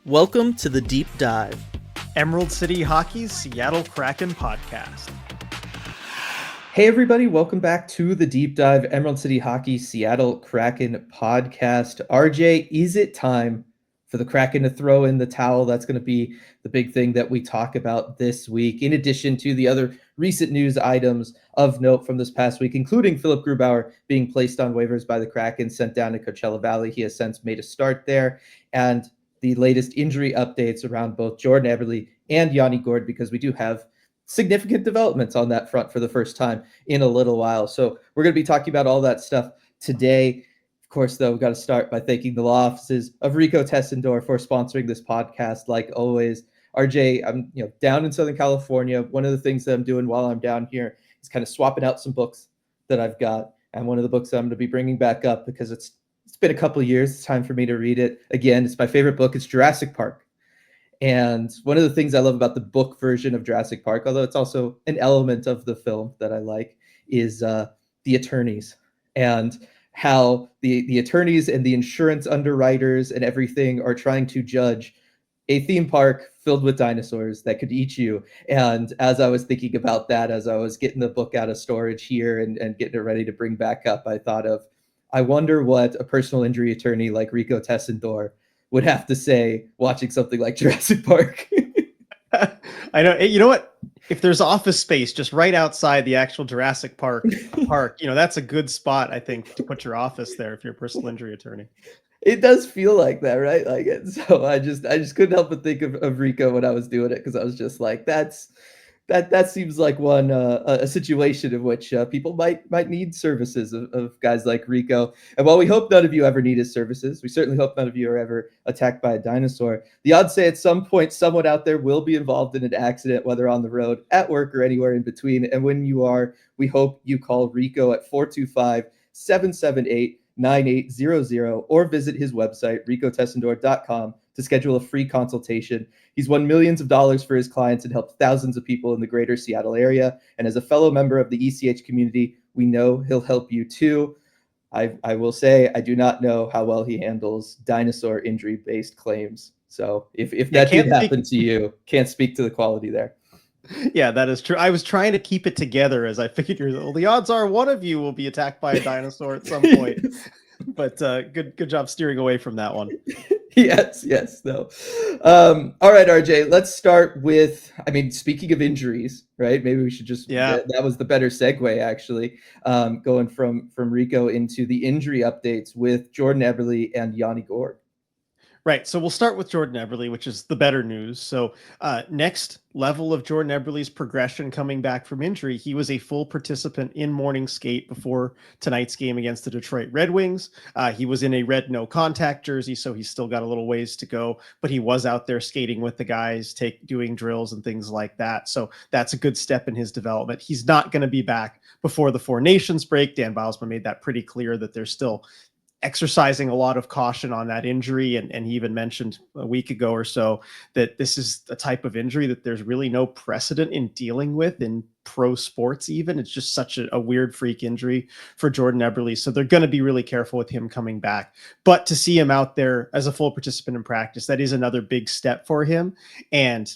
Welcome to the Deep Dive, Emerald City Hockey's Seattle Kraken podcast. Hey everybody, welcome back to the Deep Dive Emerald City Hockey Seattle Kraken podcast. RJ, is it time for the Kraken to throw in the towel? That's going to be the big thing that we talk about this week, in addition to the other recent news items of note from this past week, including Philip Grubauer being placed on waivers by the Kraken, sent down to Coachella Valley. He has since made a start there, and the latest injury updates around both Jordan Eberle and Yanni Gourde, because we do have significant developments on that front for the first time in a little while. So we're going to be talking about all that stuff today. Of course, though, we've got to start by thanking the law offices of Rico Tessendor for sponsoring this podcast. Like always, RJ, I'm down in Southern California. One of the things that I'm doing while I'm down here is kind of swapping out some books that I've got. And one of the books that I'm going to be bringing back up, because it's been a couple of years, it's time for me to read it again. It's my favorite book. It's Jurassic Park. And one of the things I love about the book version of Jurassic Park, although it's also an element of the film that I like, is the attorneys, and how the attorneys and the insurance underwriters and everything are trying to judge a theme park filled with dinosaurs that could eat you. And as I was thinking about that, as I was getting the book out of storage here and getting it ready to bring back up, I thought of, I wonder what a personal injury attorney like Rico Tessendor would have to say watching something like Jurassic Park. I know. You know what? If there's office space just right outside the actual Jurassic Park, that's a good spot, I think, to put your office there if you're a personal injury attorney. It does feel like that, right? Like it. So I just couldn't help but think of Rico when I was doing it, because I was just like, that seems like one a situation in which people might need services of guys like Rico. And while we hope none of you ever need his services, we certainly hope none of you are ever attacked by a dinosaur. The odds say at some point someone out there will be involved in an accident, whether on the road, at work, or anywhere in between. And when you are, we hope you call Rico at 425-778-9800 or visit his website, ricotessendor.com, to schedule a free consultation. He's won millions of dollars for his clients and helped thousands of people in the greater Seattle area. And as a fellow member of the ECH community, we know he'll help you too. I will say, I do not know how well he handles dinosaur injury-based claims. So if that did happen to you, can't speak to the quality there. Yeah, that is true. I was trying to keep it together as I figured, well, the odds are one of you will be attacked by a dinosaur at some point. But good job steering away from that one. Yes, no. All right, RJ, let's start with, speaking of injuries, right? Maybe we should just, that was the better segue, actually, going from Rico into the injury updates with Jordan Eberle and Yanni Gourde. Right. So we'll start with Jordan Eberle, which is the better news. So next level of Jordan Eberle's progression coming back from injury, he was a full participant in morning skate before tonight's game against the Detroit Red Wings. He was in a red no contact jersey, so he's still got a little ways to go, but he was out there skating with the guys, doing drills and things like that. So that's a good step in his development. He's not going to be back before the Four Nations break. Dan Bylsma made that pretty clear, that there's still exercising a lot of caution on that injury. And he even mentioned a week ago or so that this is a type of injury that there's really no precedent in dealing with in pro sports even. It's just such a weird freak injury for Jordan Eberle. So they're going to be really careful with him coming back. But to see him out there as a full participant in practice, that is another big step for him. And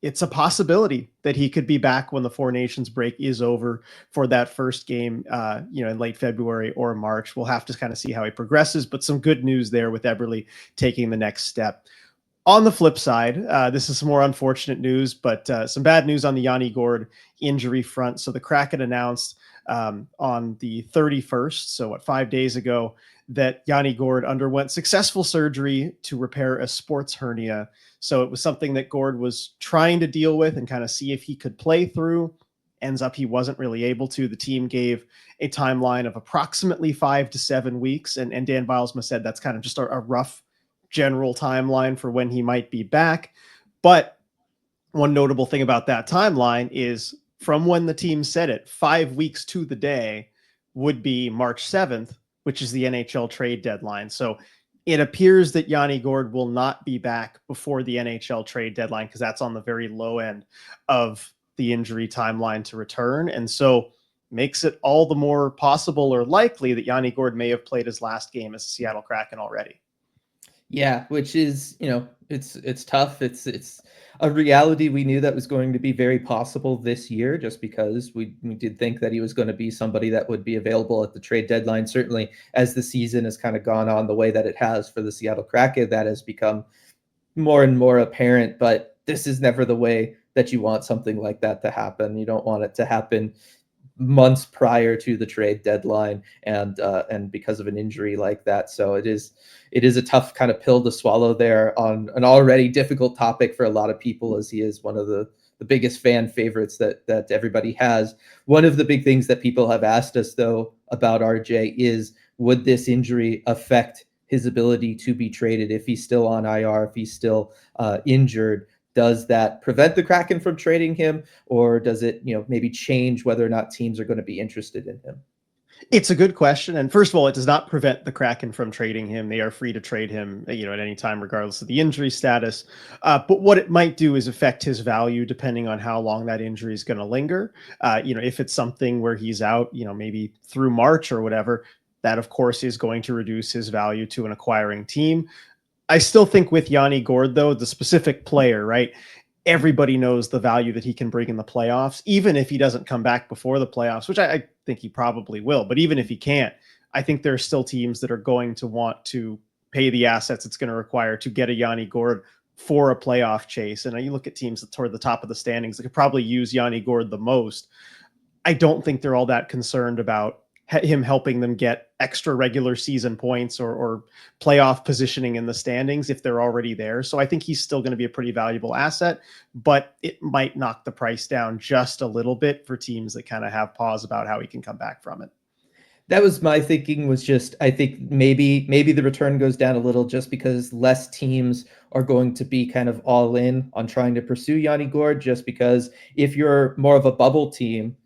it's a possibility that he could be back when the Four Nations break is over for that first game, in late February or March. We'll have to kind of see how he progresses, but some good news there with Eberle taking the next step. On the flip side, this is some more unfortunate news, but some bad news on the Yanni Gourde injury front. So the Kraken announced on the 31st, so 5 days ago, that Yanni Gourde underwent successful surgery to repair a sports hernia. So it was something that Gourde was trying to deal with and kind of see if he could play through. Ends up he wasn't really able to. The team gave a timeline of approximately 5 to 7 weeks. And Dan Bylsma said that's kind of just a rough general timeline for when he might be back. But one notable thing about that timeline is from when the team said it, 5 weeks to the day would be March 7th, which is the NHL trade deadline. So it appears that Yanni Gourde will not be back before the NHL trade deadline, because that's on the very low end of the injury timeline to return. And so makes it all the more possible or likely that Yanni Gourde may have played his last game as a Seattle Kraken already. Yeah, which is, It's tough. It's a reality we knew that was going to be very possible this year, just because we did think that he was going to be somebody that would be available at the trade deadline. Certainly, as the season has kind of gone on the way that it has for the Seattle Kraken, that has become more and more apparent. But this is never the way that you want something like that to happen. You don't want it to happen months prior to the trade deadline, and because of an injury like that. So it is a tough kind of pill to swallow there on an already difficult topic for a lot of people, as he is one of the biggest fan favorites that everybody has. One of the big things that people have asked us though about RJ is, would this injury affect his ability to be traded if he's still on IR, if he's still injured? Does that prevent the Kraken from trading him, or does it, maybe change whether or not teams are going to be interested in him? It's a good question. And first of all, it does not prevent the Kraken from trading him. They are free to trade him, at any time, regardless of the injury status. But what it might do is affect his value depending on how long that injury is going to linger. If it's something where he's out, maybe through March or whatever, that of course is going to reduce his value to an acquiring team. I still think with Yanni Gourde, though, the specific player, right? Everybody knows the value that he can bring in the playoffs, even if he doesn't come back before the playoffs, which I think he probably will. But even if he can't, I think there are still teams that are going to want to pay the assets it's going to require to get a Yanni Gourde for a playoff chase. And you look at teams toward the top of the standings that could probably use Yanni Gourde the most. I don't think they're all that concerned about him helping them get extra regular season points or playoff positioning in the standings if they're already there. So I think he's still going to be a pretty valuable asset, but it might knock the price down just a little bit for teams that kind of have pause about how he can come back from it. That was my thinking, was just, I think maybe the return goes down a little just because less teams are going to be kind of all in on trying to pursue Yanni Gourde, just because if you're more of a bubble team,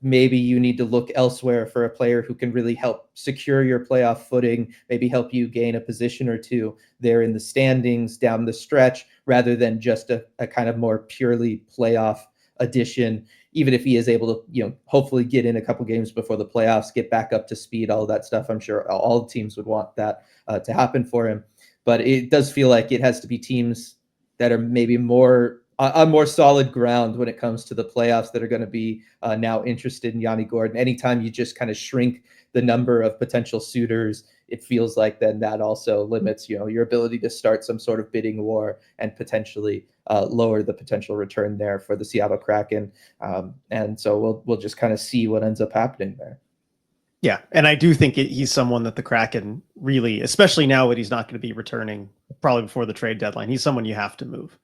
maybe you need to look elsewhere for a player who can really help secure your playoff footing, maybe help you gain a position or two there in the standings down the stretch, rather than just a kind of more purely playoff addition. Even if he is able to, hopefully get in a couple games before the playoffs, get back up to speed, all that stuff. I'm sure all teams would want that to happen for him. But it does feel like it has to be teams that are maybe more on more solid ground when it comes to the playoffs that are going to be now interested in Yanni Gourde. And anytime you just kind of shrink the number of potential suitors, it feels like then that also limits, your ability to start some sort of bidding war and potentially lower the potential return there for the Seattle Kraken. And so we'll just kind of see what ends up happening there. Yeah, and I do think he's someone that the Kraken really, especially now that he's not going to be returning probably before the trade deadline, he's someone you have to move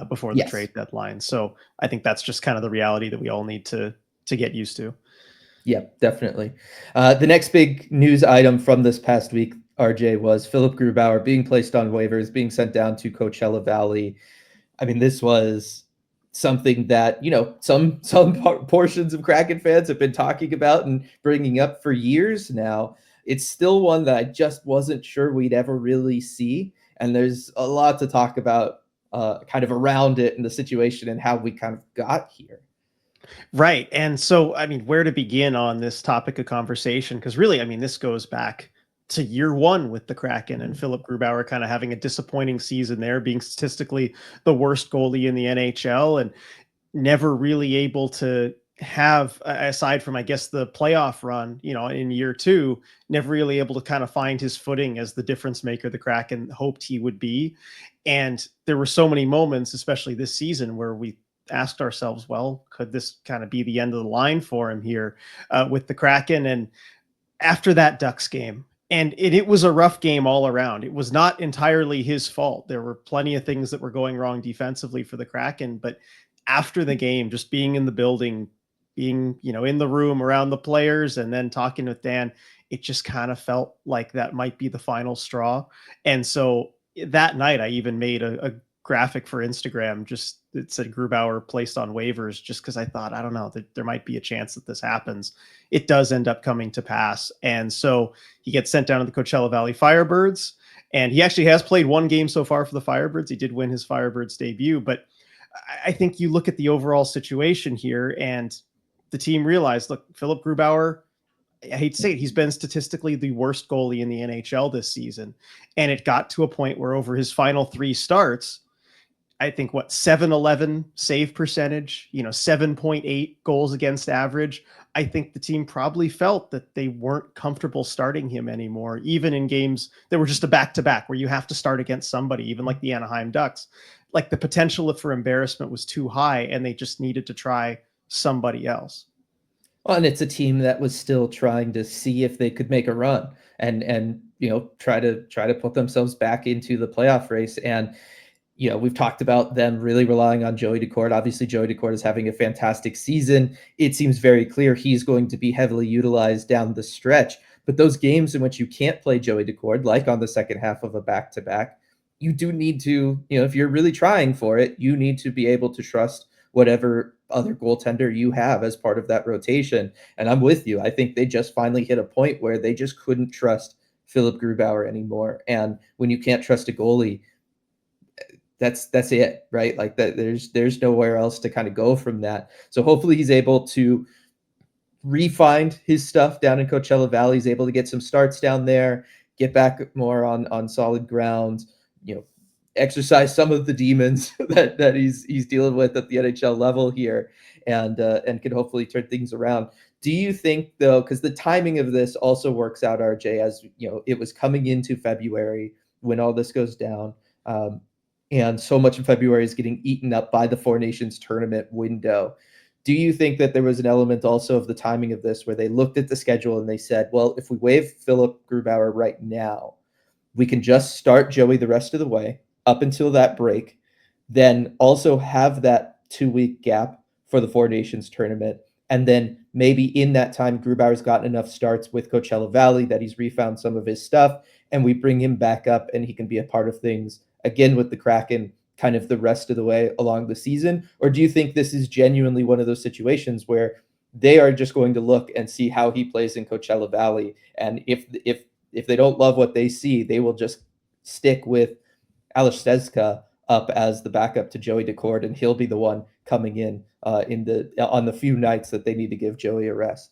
before the trade deadline. So I think that's just kind of the reality that we all need to get used to. Yeah, definitely. The next big news item from this past week, RJ, was Philip Grubauer being placed on waivers, being sent down to Coachella Valley. I mean, this was something that, some portions of Kraken fans have been talking about and bringing up for years now. It's still one that I just wasn't sure we'd ever really see. And there's a lot to talk about kind of around it and the situation and how we kind of got here. Right. And so, I mean, where to begin on this topic of conversation? Because really, I mean, this goes back to year one with the Kraken and Philip Grubauer kind of having a disappointing season there, being statistically the worst goalie in the NHL and never really able to have, aside from, I guess, the playoff run, in year two, never really able to kind of find his footing as the difference maker the Kraken hoped he would be. And there were so many moments, especially this season, where we asked ourselves, well, could this kind of be the end of the line for him here with the Kraken? And after that Ducks game, and it was a rough game all around. It was not entirely his fault. There were plenty of things that were going wrong defensively for the Kraken, but after the game, just being in the building, being, in the room around the players and then talking with Dan, it just kind of felt like that might be the final straw. And so that night I even made a graphic for Instagram, just it said Grubauer placed on waivers, just because I thought, I don't know, that there might be a chance that this happens. It does end up coming to pass. And so he gets sent down to the Coachella Valley Firebirds, and he actually has played one game so far for the Firebirds. He did win his Firebirds debut, but I think you look at the overall situation here and the team realized, look, Philip Grubauer, I hate to say it, he's been statistically the worst goalie in the NHL this season. And it got to a point where over his final 3 starts, I think 711 save percentage, 7.8 goals against average. I think the team probably felt that they weren't comfortable starting him anymore, even in games that were just a back-to-back where you have to start against somebody, even like the Anaheim Ducks. Like the potential for embarrassment was too high and they just needed to try somebody else. Well, and it's a team that was still trying to see if they could make a run and try to put themselves back into the playoff race. And we've talked about them really relying on Joey Daccord. Obviously, Joey Daccord is having a fantastic season. It seems very clear he's going to be heavily utilized down the stretch. But those games in which you can't play Joey Daccord, like on the second half of a back-to-back, you do need to, if you're really trying for it, you need to be able to trust whatever other goaltender you have as part of that rotation. And I'm with you. I think they just finally hit a point where they just couldn't trust Philip Grubauer anymore. And when you can't trust a goalie, that's it, right? Like that, there's nowhere else to kind of go from that. So hopefully he's able to re-find his stuff down in Coachella Valley. He's able to get some starts down there, get back more on solid ground, exercise some of the demons that he's dealing with at the NHL level here, and can hopefully turn things around. Do you think, though, because the timing of this also works out, RJ, as it was coming into February when all this goes down, and so much of February is getting eaten up by the Four Nations tournament window. Do you think that there was an element also of the timing of this where they looked at the schedule and they said, well, if we waive Philip Grubauer right now, we can just start Joey the rest of the way up until that break, then also have that 2-week gap for the Four Nations tournament. And then maybe in that time, Grubauer's gotten enough starts with Coachella Valley that he's refound some of his stuff, and we bring him back up and he can be a part of things again with the Kraken kind of the rest of the way along the season? Or do you think this is genuinely one of those situations where they are just going to look and see how he plays in Coachella Valley, and if they don't love what they see, they will just stick with Ales Stezka up as the backup to Joey Daccord, and he'll be the one coming in on the few nights that they need to give Joey a rest?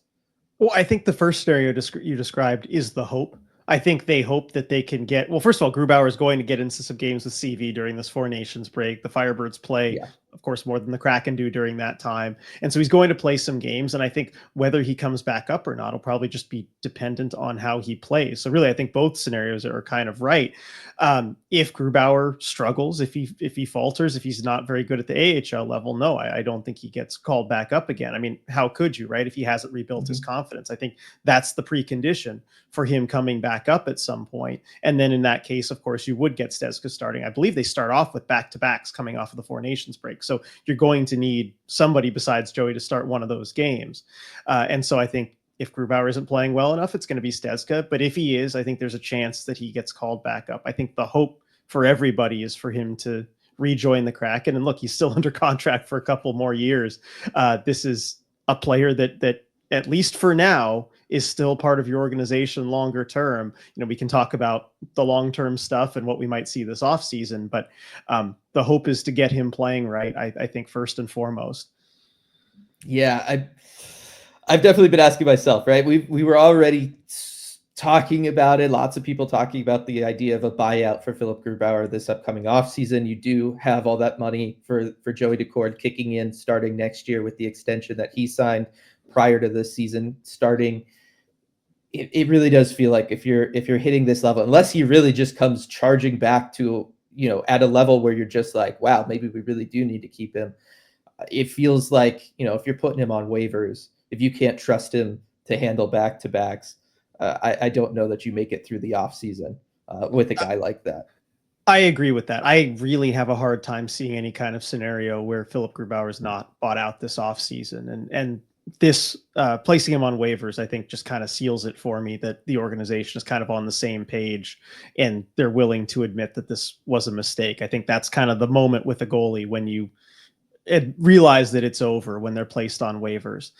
Well, I think the first scenario you described is the hope. I think they hope that they can get, well, first of all, Grubauer is going to get into some games with CV during this Four Nations break. The Firebirds play, of course, more than the Kraken do during that time. And so he's going to play some games. And I think whether he comes back up or not will probably just be dependent on how he plays. So really, I think both scenarios are kind of right. If Grubauer struggles, if he falters, if he's not very good at the AHL level, no, I don't think he gets called back up again. I mean, how could you, right? If he hasn't rebuilt his confidence, I think that's the precondition for him coming back up at some point. And then in that case, of course, you would get Stezka starting. I believe they start off with back-to-backs coming off of the Four Nations break. So you're going to need somebody besides Joey to start one of those games. And so I think if Grubauer isn't playing well enough, it's going to be Stezka. But if he is, I think there's a chance that he gets called back up. I think the hope for everybody is for him to rejoin the Kraken. And look, he's still under contract for a couple more years. This is a player that at least for now is still part of your organization longer term. We can talk about the long-term stuff and what we might see this offseason, but the hope is to get him playing right, I think, first and foremost. Yeah, I've definitely been asking myself, right? We were already talking about it. Lots of people talking about the idea of a buyout for Philip Grubauer this upcoming offseason. You do have all that money for Joey Daccord kicking in starting next year with the extension that he signed prior to this season starting. It really does feel like if you're hitting this level, unless he really just comes charging back to, at a level where you're just like, wow, maybe we really do need to keep him. It feels like, if you're putting him on waivers, if you can't trust him to handle back-to-backs, I don't know that you make it through the offseason with a guy like that. I agree with that. I really have a hard time seeing any kind of scenario where Philip Grubauer is not bought out this offseason. And this placing him on waivers, I think, just kind of seals it for me that the organization is kind of on the same page and they're willing to admit that this was a mistake. I think that's kind of the moment with a goalie when you realize that it's over, when they're placed on waivers.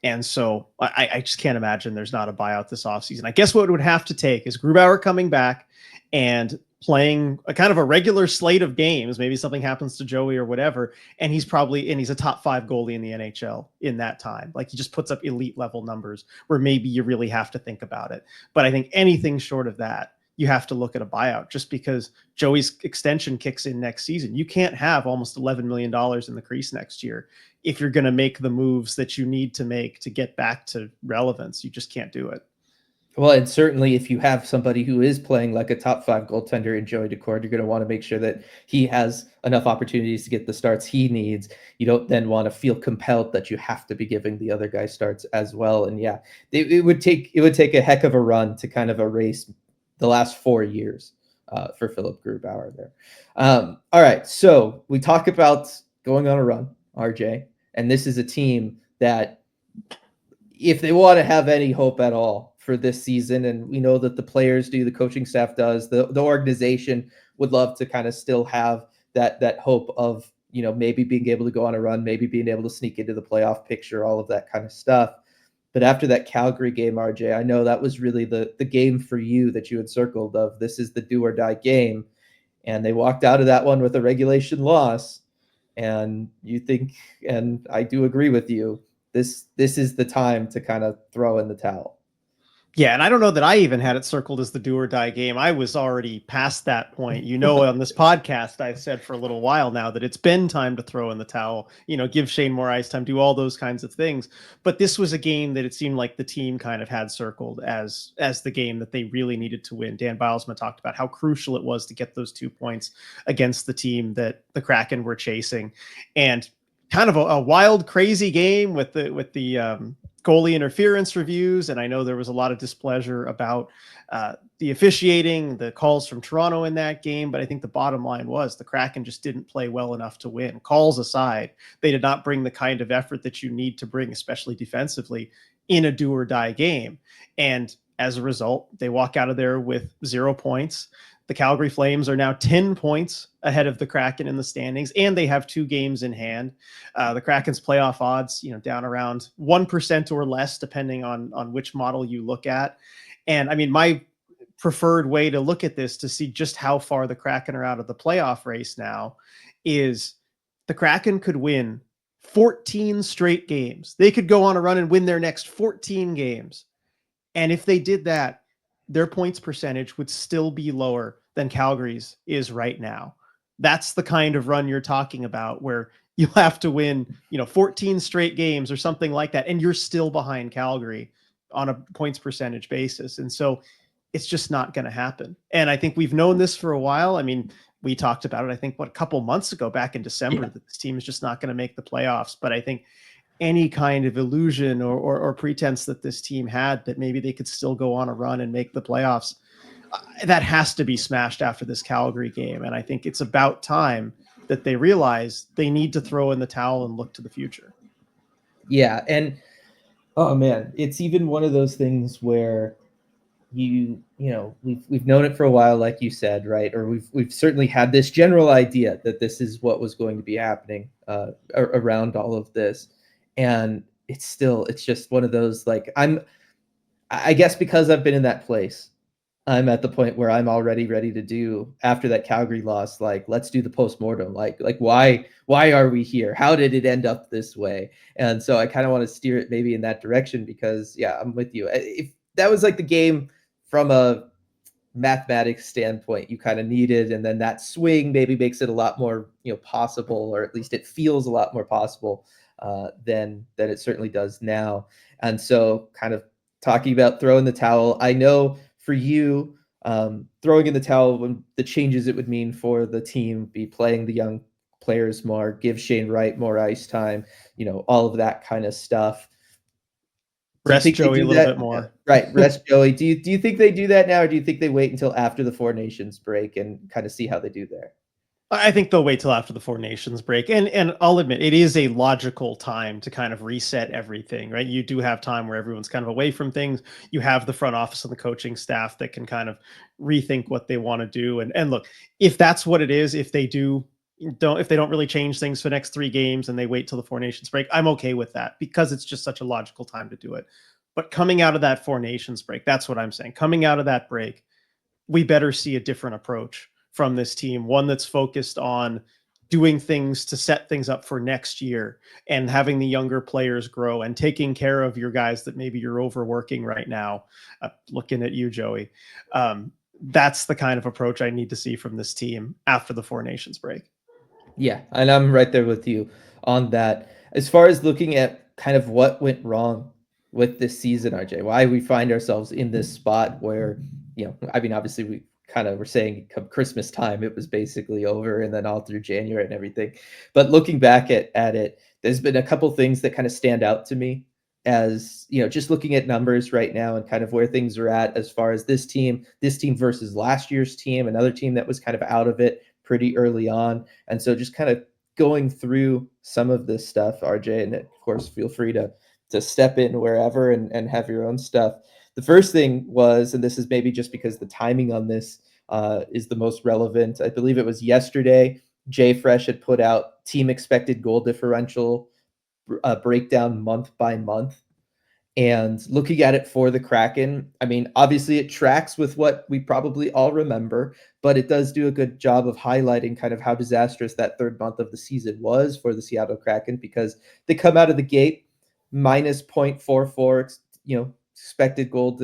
And so I just can't imagine there's not a buyout this offseason. I guess what it would have to take is Grubauer coming back and playing a kind of a regular slate of games. Maybe something happens to Joey or whatever, and he's a top 5 goalie in the NHL in that time. Like, he just puts up elite level numbers where maybe you really have to think about it. But I think anything short of that, you have to look at a buyout, just because Joey's extension kicks in next season. You can't have almost $11 million in the crease next year if you're going to make the moves that you need to make to get back to relevance. You just can't do it. Well, and certainly if you have somebody who is playing like a top 5 goaltender in Joey Daccord, you're going to want to make sure that he has enough opportunities to get the starts he needs. You don't then want to feel compelled that you have to be giving the other guy starts as well. And yeah, it would take a heck of a run to kind of erase the last 4 years for Philip Grubauer there. All right, so we talk about going on a run, RJ, and this is a team that, if they want to have any hope at all for this season, and we know that the players do, the coaching staff does, the organization would love to kind of still have that hope of, maybe being able to go on a run, maybe being able to sneak into the playoff picture, all of that kind of stuff. But after that Calgary game, RJ, I know that was really the game for you that you had circled of, this is the do or die game. And they walked out of that one with a regulation loss. And you think, and I do agree with you, this is the time to kind of throw in the towel. Yeah, and I don't know that I even had it circled as the do or die game. I was already past that point. On this podcast, I've said for a little while now that it's been time to throw in the towel, give Shane more ice time, do all those kinds of things. But this was a game that it seemed like the team kind of had circled as the game that they really needed to win. Dan Bilesma talked about how crucial it was to get those 2 points against the team that the Kraken were chasing. And kind of a wild, crazy game with the goalie interference reviews. And I know there was a lot of displeasure about the officiating, the calls from Toronto in that game. But I think the bottom line was the Kraken just didn't play well enough to win. Calls aside, they did not bring the kind of effort that you need to bring, especially defensively, in a do or die game. And as a result, they walk out of there with 0 points. The Calgary Flames are now 10 points ahead of the Kraken in the standings, and they have 2 games in hand. The Kraken's playoff odds, down around 1% or less, depending on which model you look at. And I mean, my preferred way to look at this to see just how far the Kraken are out of the playoff race now is the Kraken could win 14 straight games. They could go on a run and win their next 14 games. And if they did that, their points percentage would still be lower than Calgary's is right now. That's the kind of run you're talking about, where you have to win, 14 straight games or something like that, and you're still behind Calgary on a points percentage basis. And so it's just not going to happen. And I think we've known this for a while. I mean, we talked about it, I think, a couple months ago, back in December, that this team is just not going to make the playoffs. But I think any kind of illusion or pretense that this team had that maybe they could still go on a run and make the playoffs, that has to be smashed after this Calgary game. And I think it's about time that they realize they need to throw in the towel and look to the future. Yeah. And oh man, it's even one of those things where we've known it for a while, like you said, right? Or we've certainly had this general idea that this is what was going to be happening around all of this. And it's just one of those, like, I guess because I've been in that place, I'm at the point where I'm already ready to do, after that Calgary loss, like, let's do the postmortem. Like why are we here? How did it end up this way? And so I kind of want to steer it maybe in that direction, because yeah, I'm with you. If that was like the game from a mathematics standpoint you kind of needed, and then that swing maybe makes it a lot more, possible, or at least it feels a lot more possible than it certainly does now. And so kind of talking about throwing the towel, I know for you, throwing in the towel, when the changes it would mean for the team, be playing the young players more, give Shane Wright more ice time, all of that kind of stuff. Rest Joey a little bit more. Right, rest Joey. Do you think they do that now, or do you think they wait until after the Four Nations break and kind of see how they do there? I think they'll wait till after the Four Nations break. And I'll admit, it is a logical time to kind of reset everything, right? You do have time where everyone's kind of away from things. You have the front office and the coaching staff that can kind of rethink what they want to do. And look, if that's what it is, if they don't really change things for the next 3 games and they wait till the Four Nations break, I'm okay with that, because it's just such a logical time to do it. But coming out of that Four Nations break, that's what I'm saying. Coming out of that break, we better see a different approach from this team, one that's focused on doing things to set things up for next year and having the younger players grow and taking care of your guys that maybe you're overworking right now. Looking at you, Joey. That's the kind of approach I need to see from this team after the Four Nations break. Yeah, and I'm right there with you on that. As far as looking at kind of what went wrong with this season, RJ, why we find ourselves in this spot where, I mean, obviously we kind of were saying come Christmas time, it was basically over, and then all through January and everything. But looking back at it, there's been a couple things that kind of stand out to me as, just looking at numbers right now and kind of where things are at as far as this team versus last year's team, another team that was kind of out of it pretty early on. And so just kind of going through some of this stuff, RJ, and of course, feel free to step in wherever and have your own stuff. The first thing was, and this is maybe just because the timing on this is the most relevant, I believe it was yesterday, Jay Fresh had put out team expected goal differential breakdown month by month. And looking at it for the Kraken, I mean, obviously it tracks with what we probably all remember, but it does do a good job of highlighting kind of how disastrous that third month of the season was for the Seattle Kraken, because they come out of the gate minus 0.44, expected goal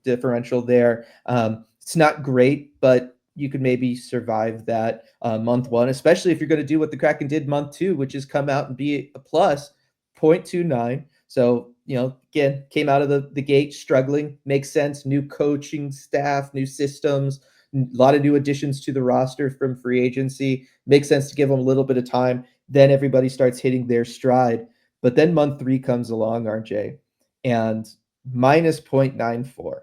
differential there. It's not great, but you could maybe survive that month one, especially if you're going to do what the Kraken did month two, which is come out and be a plus 0.29. So, again, came out of the gate struggling, makes sense. New coaching staff, new systems, a lot of new additions to the roster from free agency. Makes sense to give them a little bit of time. Then everybody starts hitting their stride. But then month three comes along, RJ, and minus 0.94,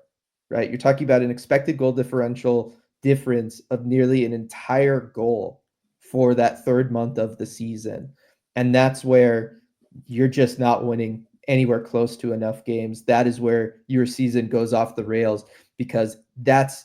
right? You're talking about an expected goal differential difference of nearly an entire goal for that third month of the season. And that's where you're just not winning anywhere close to enough games. That is where your season goes off the rails, because that's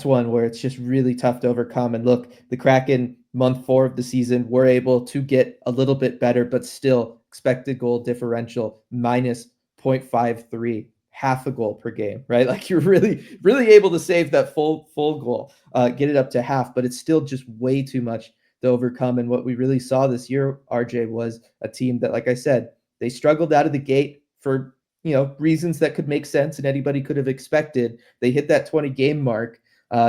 one where it's just really tough to overcome. And look, the Kraken month 4 of the season were able to get a little bit better, but still expected goal differential minus 0.53, half a goal per game, right? Like you're really, really able to save that full goal, get it up to half, but it's still just way too much to overcome. And what we really saw this year, RJ, was a team that, like I said, they struggled out of the gate for, reasons that could make sense and anybody could have expected. They hit that 20 game mark.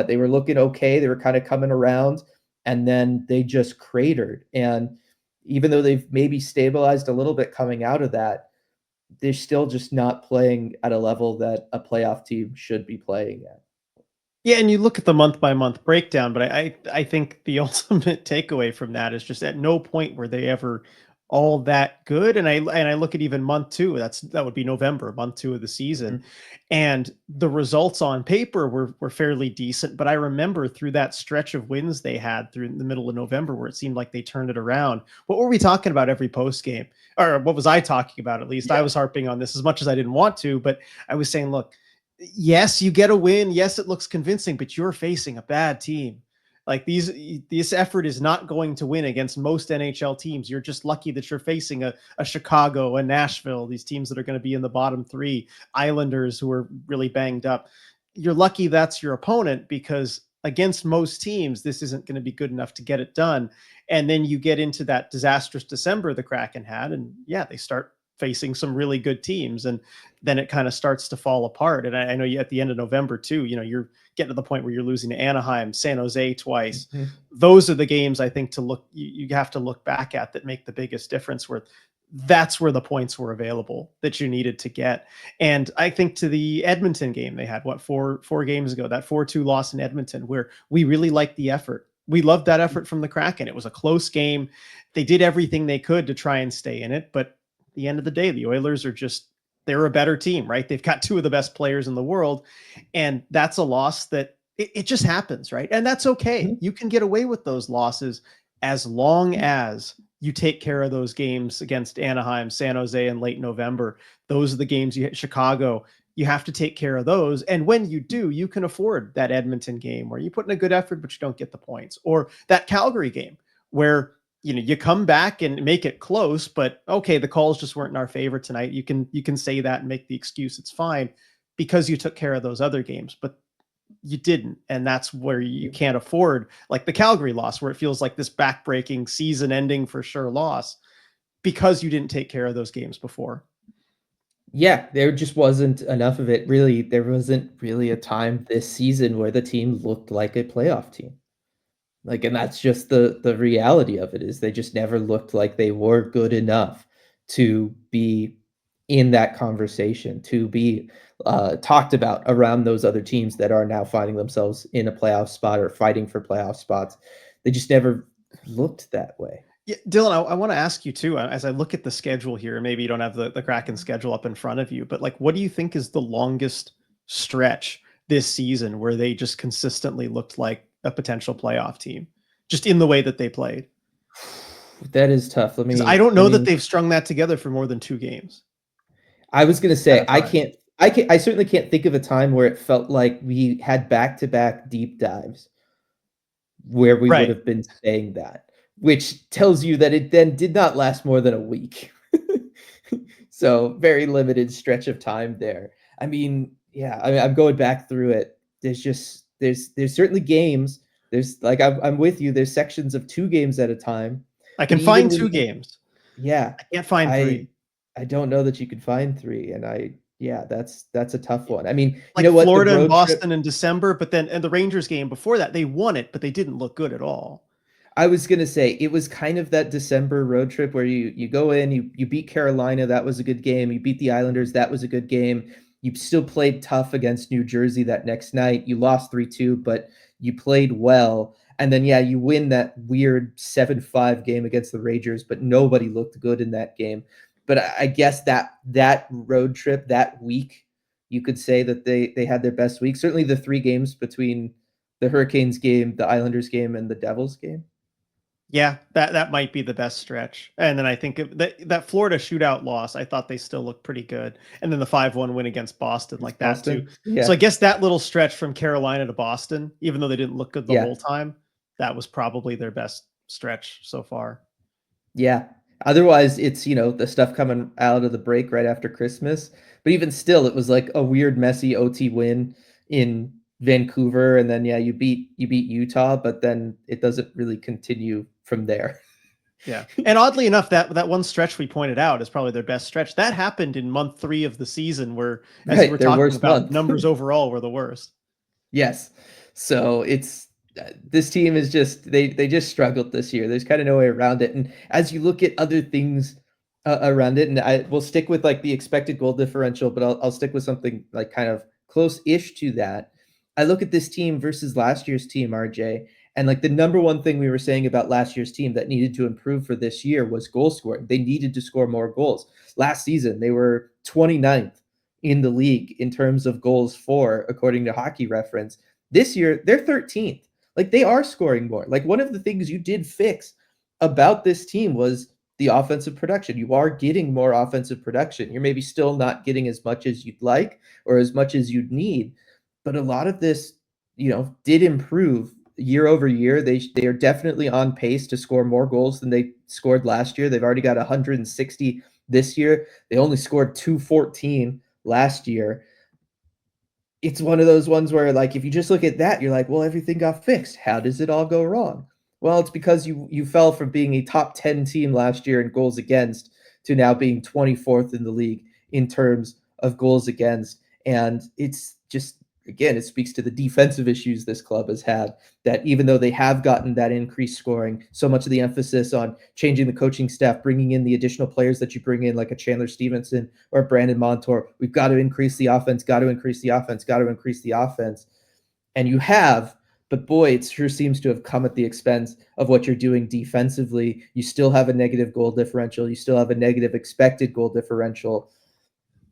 They were looking okay. They were kind of coming around, and then they just cratered. And even though they've maybe stabilized a little bit coming out of that, they're still just not playing at a level that a playoff team should be playing at. Yeah, and you look at the month by month breakdown, but I think the ultimate takeaway from that is just at no point were they ever all that good. And I look at even month 2, that would be November, month 2 of the season. Mm-hmm. And the results on paper were fairly decent, but I remember through that stretch of wins they had through the middle of November where it seemed like they turned it around. What were we talking about every post game? Or what was I talking about? At least I was harping on this as much as I didn't want to, but I was saying, look, yes, you get a win. Yes, it looks convincing, but you're facing a bad team. Like this effort is not going to win against most NHL teams. You're just lucky that you're facing a Chicago, a Nashville, these teams that are going to be in the bottom 3, Islanders who are really banged up. You're lucky that's your opponent, because against most teams, this isn't going to be good enough to get it done. And then you get into that disastrous December the Kraken had, and yeah, they start facing some really good teams, and then it kind of starts to fall apart. And I know you at the end of November too, you're getting to the point where you're losing to Anaheim, San Jose twice. Mm-hmm. Those are the games I think you have to look back at that make the biggest difference, where that's where the points were available that you needed to get. And I think to the Edmonton game they had, four games ago, that 4-2 loss in Edmonton, where we really liked the effort. We loved that effort from the Kraken. It was a close game. They did everything they could to try and stay in it, but the end of the day, the Oilers they're a better team, right? They've got 2 of the best players in the world. And that's a loss that it just happens, right? And that's okay. Mm-hmm. You can get away with those losses as long as you take care of those games against Anaheim, San Jose, and late November. Those are the games Chicago. You have to take care of those. And when you do, you can afford that Edmonton game where you put in a good effort, but you don't get the points, or that Calgary game where you come back and make it close, but okay, the calls just weren't in our favor tonight. You can say that and make the excuse. It's fine because you took care of those other games. But you didn't. And that's where you can't afford, like the Calgary loss, where it feels like this backbreaking season ending for sure loss because you didn't take care of those games before. Yeah, there just wasn't enough of it. Really, there wasn't really a time this season where the team looked like a playoff team. Like, and that's just the reality of it, is they just never looked like they were good enough to be in that conversation, to be talked about around those other teams that are now finding themselves in a playoff spot or fighting for playoff spots. They just never looked that way. Yeah, Dylan, I want to ask you too, as I look at the schedule here, maybe you don't have the Kraken schedule up in front of you, but like, what do you think is the longest stretch this season where they just consistently looked like a potential playoff team, just in the way that they played? That is tough. Because I don't know that they've strung that together for more than 2 games. I was going to say, At a time. I certainly can't think of a time where it felt like we had back-to-back deep dives where we would Right. have been saying that, which tells you that it then did not last more than a week. So very limited stretch of time there. I mean, yeah, I'm going back through it. There's certainly games. There's like, I'm with you. There's sections of 2 games at a time. I But can even find when 2 games. yeah, I can't find 3. I don't know that you could find 3, and yeah, that's a tough one. I mean, you Like know what? The Florida and road trip, Boston in December, but then and the Rangers game before that, they won it, but they didn't look good at all. I was gonna say it was kind of that December road trip where you go in, you beat Carolina, that was a good game. You beat the Islanders, that was a good game. You still played tough against New Jersey that next night. You lost 3-2, but you played well. And then yeah, you win that weird 7-5 game against the Rangers, but nobody looked good in that game. But I guess that road trip, that week, you could say that they had their best week. Certainly the 3 games between the Hurricanes game, the Islanders game, and the Devils game. Yeah, that might be the best stretch. And then I think that Florida shootout loss, I thought they still looked pretty good. And then the 5-1 win against Boston, like that too. Boston? Yeah. So I guess that little stretch from Carolina to Boston, even though they didn't look good the Yeah. whole time, that was probably their best stretch so far. Yeah. Otherwise, it's, the stuff coming out of the break right after Christmas. But even still, it was like a weird, messy OT win in Vancouver. And then, yeah, you beat Utah, but then it doesn't really continue from there. Yeah. And oddly enough, that one stretch we pointed out is probably their best stretch. That happened in month 3 of the season where, as you were their talking worst about, month. numbers overall were the worst. Yes. So it's this team is just they just struggled this year. There's kind of no way around it. And as you look at other things around it, and I will stick with like the expected goal differential, but I'll stick with something like kind of close-ish to that. I look at this team versus last year's team, RJ, and like the number one thing we were saying about last year's team that needed to improve for this year was goal scoring. They needed to score more goals. Last season, they were 29th in the league in terms of goals for, according to Hockey Reference. This year, they're 13th. Like, they are scoring more. Like, one of the things you did fix about this team was the offensive production. You are getting more offensive production. You're maybe still not getting as much as you'd like or as much as you'd need, but a lot of this, did improve year over year. They are definitely on pace to score more goals than they scored last year. They've already got 160 this year. They only scored 214 last year. It's one of those ones where, like, if you just look at that, you're like, well, everything got fixed. How does it all go wrong? Well, it's because you fell from being a top 10 team last year in goals against to now being 24th in the league in terms of goals against. And it's just, again, it speaks to the defensive issues this club has had, that even though they have gotten that increased scoring, so much of the emphasis on changing the coaching staff, bringing in the additional players that you bring in, like a Chandler Stevenson or Brandon Montour, we've got to increase the offense, got to increase the offense, got to increase the offense. And you have, but boy, it sure seems to have come at the expense of what you're doing defensively. You still have a negative goal differential. You still have a negative expected goal differential.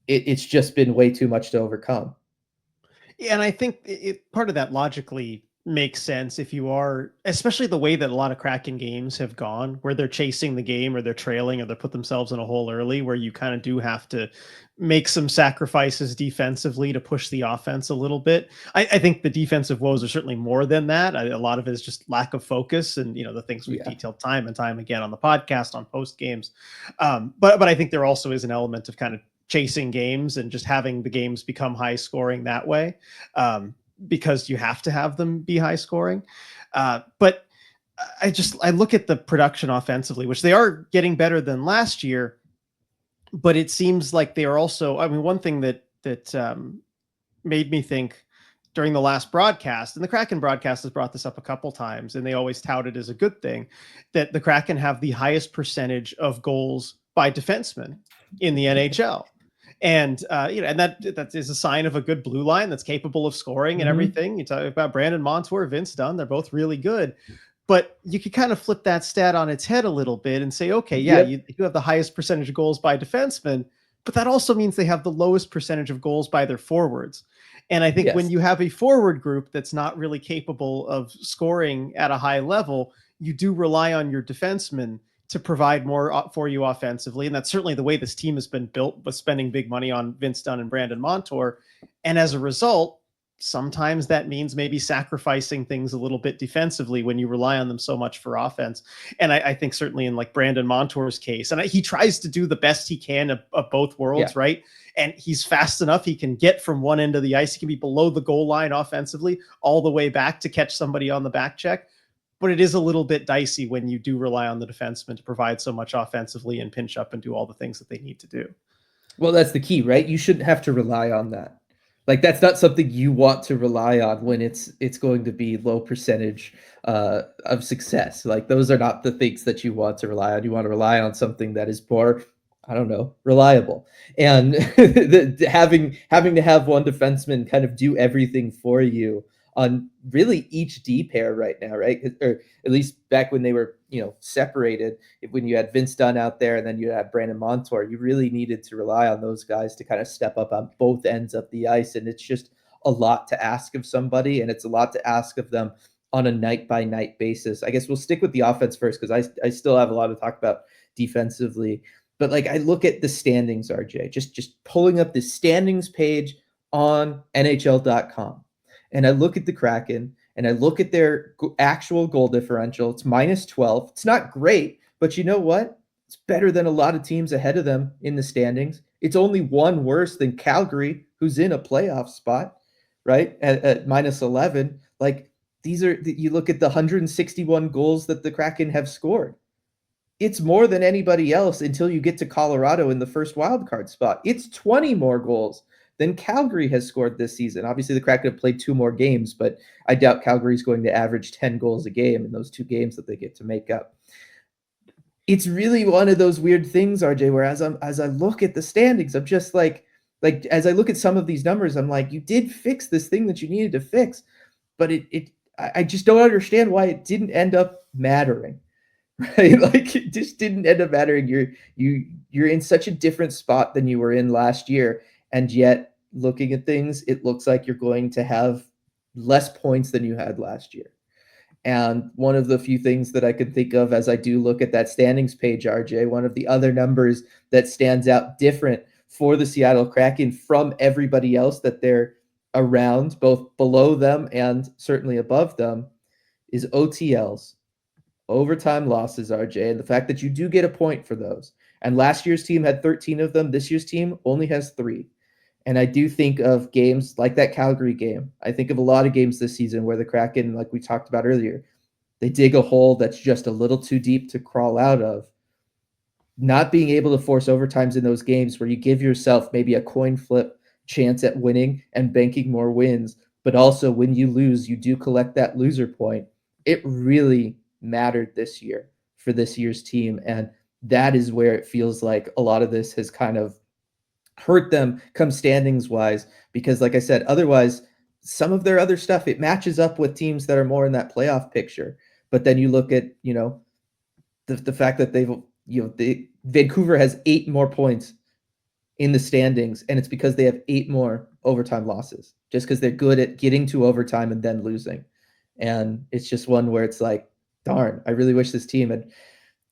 It's just been way too much to overcome. Yeah, and I think part of that logically makes sense if you are, especially the way that a lot of Kraken games have gone, where they're chasing the game or they're trailing or they put themselves in a hole early, where you kind of do have to make some sacrifices defensively to push the offense a little bit. I think the defensive woes are certainly more than that. A lot of it is just lack of focus and, the things we've detailed time and time again on the podcast, on post games. But I think there also is an element of kind of chasing games and just having the games become high scoring that way. because you have to have them be high scoring. But I look at the production offensively, which they are getting better than last year, but it seems like they are also, I mean, one thing that made me think during the last broadcast, and the Kraken broadcast has brought this up a couple times, and they always tout it as a good thing, that the Kraken have the highest percentage of goals by defensemen in the NHL. And and that is a sign of a good blue line that's capable of scoring and everything. You talk about Brandon Montour, Vince Dunn; they're both really good. But you could kind of flip that stat on its head a little bit and say, okay, yeah, you have the highest percentage of goals by defensemen, but that also means they have the lowest percentage of goals by their forwards. And I think when you have a forward group that's not really capable of scoring at a high level, you do rely on your defensemen to provide more for you offensively. And that's certainly the way this team has been built, with spending big money on Vince Dunn and Brandon Montour. And as a result, sometimes that means maybe sacrificing things a little bit defensively when you rely on them so much for offense. And I think certainly in like Brandon Montour's case, and he tries to do the best he can of both worlds, right? And he's fast enough. He can get from one end of the ice. He can be below the goal line offensively all the way back to catch somebody on the back check. But it is a little bit dicey when you do rely on the defenseman to provide so much offensively and pinch up and do all the things that they need to do. Well, that's the key, right? You shouldn't have to rely on that. Like, that's not something you want to rely on when it's going to be low percentage of success. Like, those are not the things that you want to rely on. You want to rely on something that is more, I don't know, reliable. And having to have one defenseman kind of do everything for you on really each D pair right now, right? Or at least back when they were, separated, when you had Vince Dunn out there and then you had Brandon Montour, you really needed to rely on those guys to kind of step up on both ends of the ice. And it's just a lot to ask of somebody, and it's a lot to ask of them on a night by night basis. I guess we'll stick with the offense first, because I still have a lot to talk about defensively. But like, I look at the standings, RJ, just pulling up the standings page on NHL.com. And I look at the Kraken and I look at their actual goal differential. It's -12. It's not great, but you know what? It's better than a lot of teams ahead of them in the standings. It's only one worse than Calgary, who's in a playoff spot, right? At -11. Like, these are, you look at the 161 goals that the Kraken have scored. It's more than anybody else until you get to Colorado in the first wildcard spot. It's 20 more goals than Calgary has scored this season. Obviously, the Kraken have played 2 more games, but I doubt Calgary's going to average 10 goals a game in those 2 games that they get to make up. It's really one of those weird things, RJ, where as I look at the standings, I'm just like as I look at some of these numbers, I'm like, you did fix this thing that you needed to fix, but I just don't understand why it didn't end up mattering. Right? Like, it just didn't end up mattering. You're in such a different spot than you were in last year. And yet, looking at things, it looks like you're going to have less points than you had last year. And one of the few things that I could think of as I do look at that standings page, RJ, one of the other numbers that stands out different for the Seattle Kraken from everybody else that they're around, both below them and certainly above them, is OTLs, overtime losses, RJ, and the fact that you do get a point for those. And last year's team had 13 of them. This year's team only has 3. And I do think of games like that Calgary game. I think of a lot of games this season where the Kraken, like we talked about earlier, they dig a hole that's just a little too deep to crawl out of. Not being able to force overtimes in those games where you give yourself maybe a coin flip chance at winning and banking more wins, but also when you lose, you do collect that loser point. It really mattered this year for this year's team. And that is where it feels like a lot of this has kind of hurt them come standings wise, because like I said, otherwise some of their other stuff, it matches up with teams that are more in that playoff picture. But then you look at, the fact that Vancouver has 8 more points in the standings, and it's because they have 8 more overtime losses, just because they're good at getting to overtime and then losing. And it's just one where it's like, darn, I really wish this team had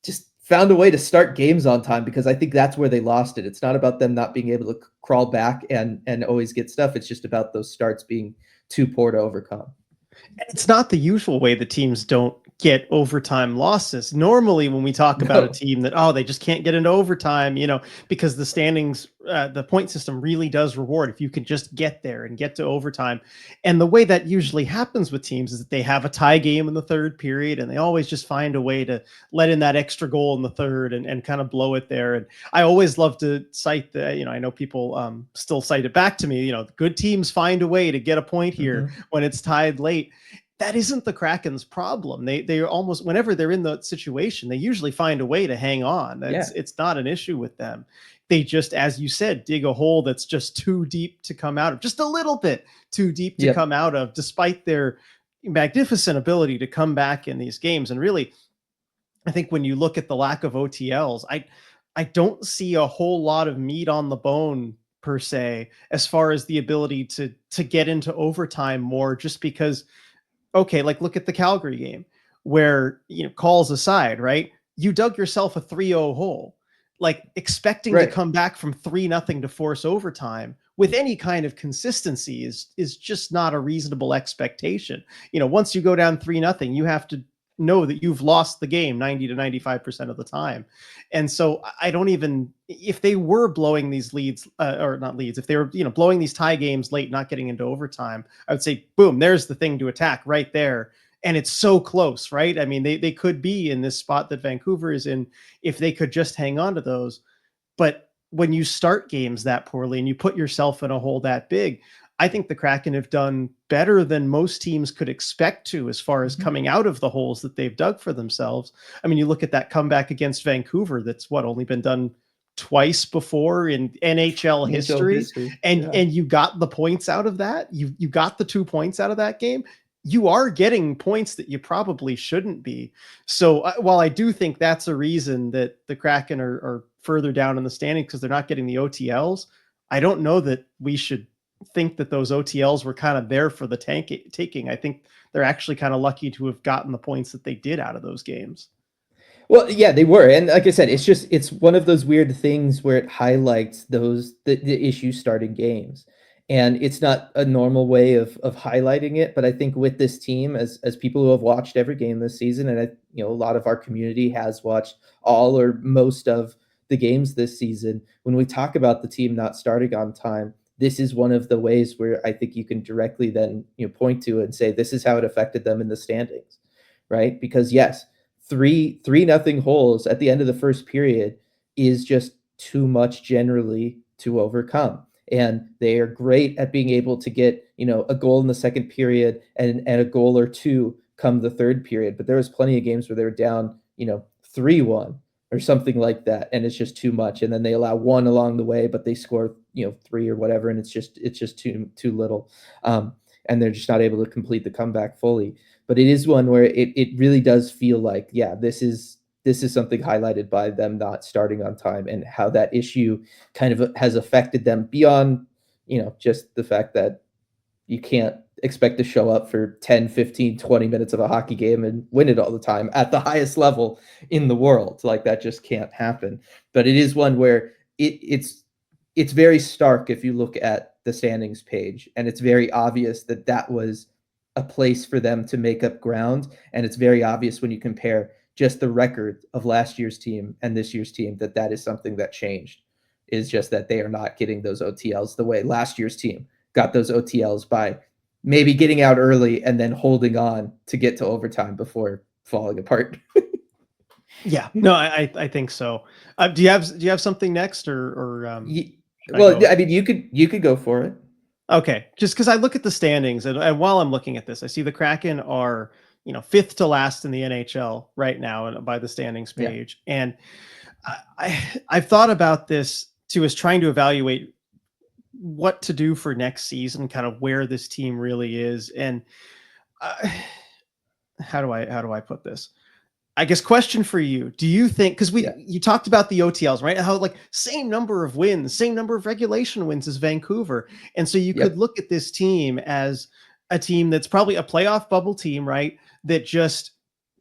just found a way to start games on time, because I think that's where they lost it. It's not about them not being able to crawl back and always get stuff. It's just about those starts being too poor to overcome. It's not the usual way the teams don't get overtime losses. Normally, when we talk about a No. team that, they just can't get into overtime, because the standings, the point system really does reward if you can just get there and get to overtime. And the way that usually happens with teams is that they have a tie game in the third period and they always just find a way to let in that extra goal in the third and kind of blow it there. And I always love to cite the, I know people still cite it back to me, good teams find a way to get a point here when it's tied late. That isn't the Kraken's problem. They almost, whenever they're in the situation, they usually find a way to hang on. It's not an issue with them. They just, as you said, dig a hole that's just too deep to come out of, just a little bit too deep to come out of, despite their magnificent ability to come back in these games. And really, I think when you look at the lack of OTLs, I don't see a whole lot of meat on the bone per se, as far as the ability to get into overtime more, just because, okay, like look at the Calgary game where, calls aside, right? You dug yourself a 3-0 hole, like expecting to come back from 3-0 to force overtime with any kind of consistency is just not a reasonable expectation. Once you go down 3-0, you have to know that you've lost the game 90 to 95% of the time. And so I don't even, if they were blowing these leads or not leads, if they were, blowing these tie games late, not getting into overtime, I would say, boom, there's the thing to attack right there. And it's so close, right? I mean, they could be in this spot that Vancouver is in if they could just hang on to those. But when you start games that poorly and you put yourself in a hole that big, I think the Kraken have done better than most teams could expect to, as far as coming out of the holes that they've dug for themselves. I mean, you look at that comeback against Vancouver, that's only been done twice before in NHL history. And you got the points out of that. You got the 2 points out of that game. You are getting points that you probably shouldn't be. So while I do think that's a reason that the Kraken are further down in the standing because they're not getting the OTLs, I don't know that we should think that those OTLs were kind of there for the taking. I think they're actually kind of lucky to have gotten the points that they did out of those games. Well, yeah, they were. And like I said, it's one of those weird things where it highlights the issues starting games. And it's not a normal way of highlighting it, but I think with this team, as people who have watched every game this season, and a lot of our community has watched all or most of the games this season, when we talk about the team not starting on time, this is one of the ways where I think you can directly then point to and say this is how it affected them in the standings, right? Because yes, 3-0 holes at the end of the first period is just too much generally to overcome. And they are great at being able to get, a goal in the second period and a goal or two come the third period. But there was plenty of games where they were down, 3-1 or something like that. And it's just too much. And then they allow one along the way, but they score, 3 or whatever. And it's just too little. And they're just not able to complete the comeback fully. But it is one where it really does feel like, yeah, this is something highlighted by them not starting on time and how that issue kind of has affected them beyond, just the fact that you can't expect to show up for 10, 15, 20 minutes of a hockey game and win it all the time at the highest level in the world. Like that just can't happen. But it is one where it's very stark if you look at the standings page, and it's very obvious that was a place for them to make up ground. And it's very obvious when you compare just the record of last year's team and this year's team that is something that changed, is just that they are not getting those OTLs the way last year's team got those OTLs by maybe getting out early and then holding on to get to overtime before falling apart. Yeah, no, I think so. Do you have something next or well, I mean, you could go for it. Okay, just because I look at the standings and while I'm looking at this, I see the Kraken are, fifth to last in the NHL right now by the standings page. Yeah. And I've thought about this too, as trying to evaluate what to do for next season, kind of where this team really is. And how do I put this? I guess question for you. Do you think, because you talked about the OTLs, right? How like same number of wins, same number of regulation wins as Vancouver. And so you could look at this team as a team that's probably a playoff bubble team, right? That just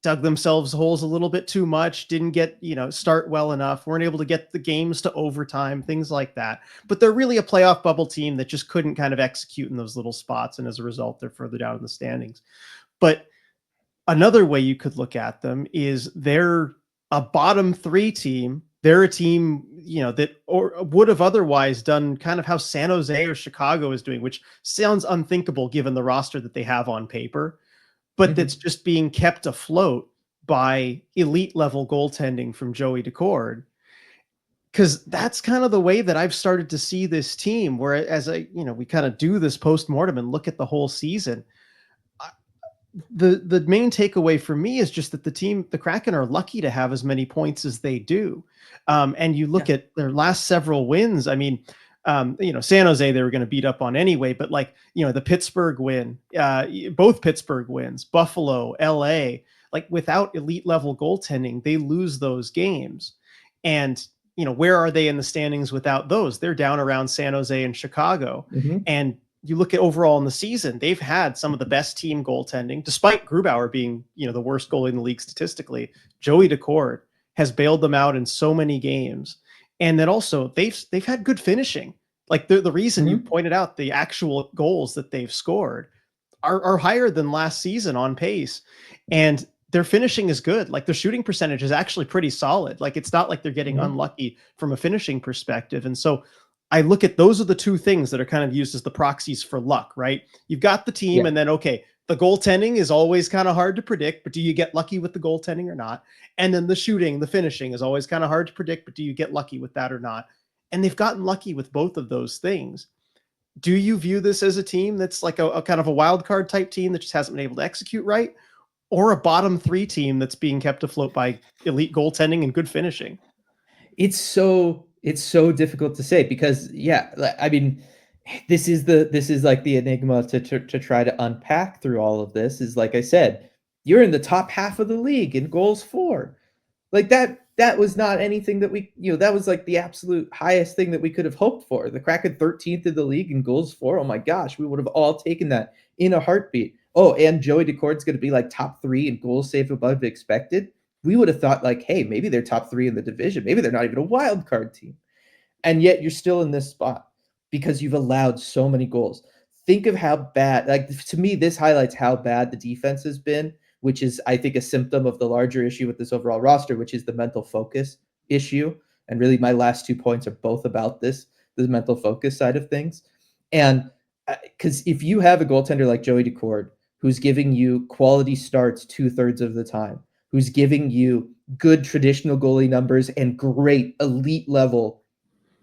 dug themselves holes a little bit too much, didn't get, start well enough, weren't able to get the games to overtime, things like that. But they're really a playoff bubble team that just couldn't kind of execute in those little spots. And as a result, they're further down in the standings. But Another way you could look at them is they're a bottom 3 team. They're a team, that or would have otherwise done kind of how San Jose or Chicago is doing, which sounds unthinkable given the roster that they have on paper, but that's just being kept afloat by elite level goaltending from Joey Daccord. Because that's kind of the way that I've started to see this team, where as we kind of do this post-mortem and look at the whole season. The main takeaway for me is just that the Kraken are lucky to have as many points as they do. And you look at their last several wins. I mean, San Jose, they were going to beat up on anyway, but the Pittsburgh win, both Pittsburgh wins, Buffalo, LA, without elite level goaltending, they lose those games. And, where are they in the standings without those? They're down around San Jose and Chicago. And you look at overall in the season, they've had some of the best team goaltending, despite Grubauer being, the worst goalie in the league statistically. Joey Daccord has bailed them out in so many games. And then also they've had good finishing. The reason you pointed out, the actual goals that they've scored are higher than last season on pace. And their finishing is good. Their shooting percentage is actually pretty solid. It's not like they're getting unlucky from a finishing perspective. And so I look at those are the two things that are kind of used as the proxies for luck, right? You've got the team, and then, okay, the goaltending is always kind of hard to predict, but do you get lucky with the goaltending or not? And then the shooting, the finishing is always kind of hard to predict, but do you get lucky with that or not? And they've gotten lucky with both of those things. Do you view this as a team that's like a kind of a wild card type team that just hasn't been able to execute right? Or a bottom 3 team that's being kept afloat by elite goaltending and good finishing? It's so difficult to say because I mean, this is like the enigma to try to unpack through all of this. Is, like I said, you're in the top half of the league in goals for. That was not anything that we, that was like the absolute highest thing that we could have hoped for. The Kraken 13th in the league in goals for. Oh my gosh, we would have all taken that in a heartbeat. Oh, and Joey Daccord's going to be top 3 in goals saved above expected. We would have thought hey, maybe they're top 3 in the division. Maybe they're not even a wild card team. And yet you're still in this spot because you've allowed so many goals. Think of how bad, to me, this highlights how bad the defense has been, which is, I think, a symptom of the larger issue with this overall roster, which is the mental focus issue. And really my last 2 points are both about the mental focus side of things. And because if you have a goaltender like Joey Daccord, who's giving you quality starts 2/3 of the time, who's giving you good traditional goalie numbers and great elite level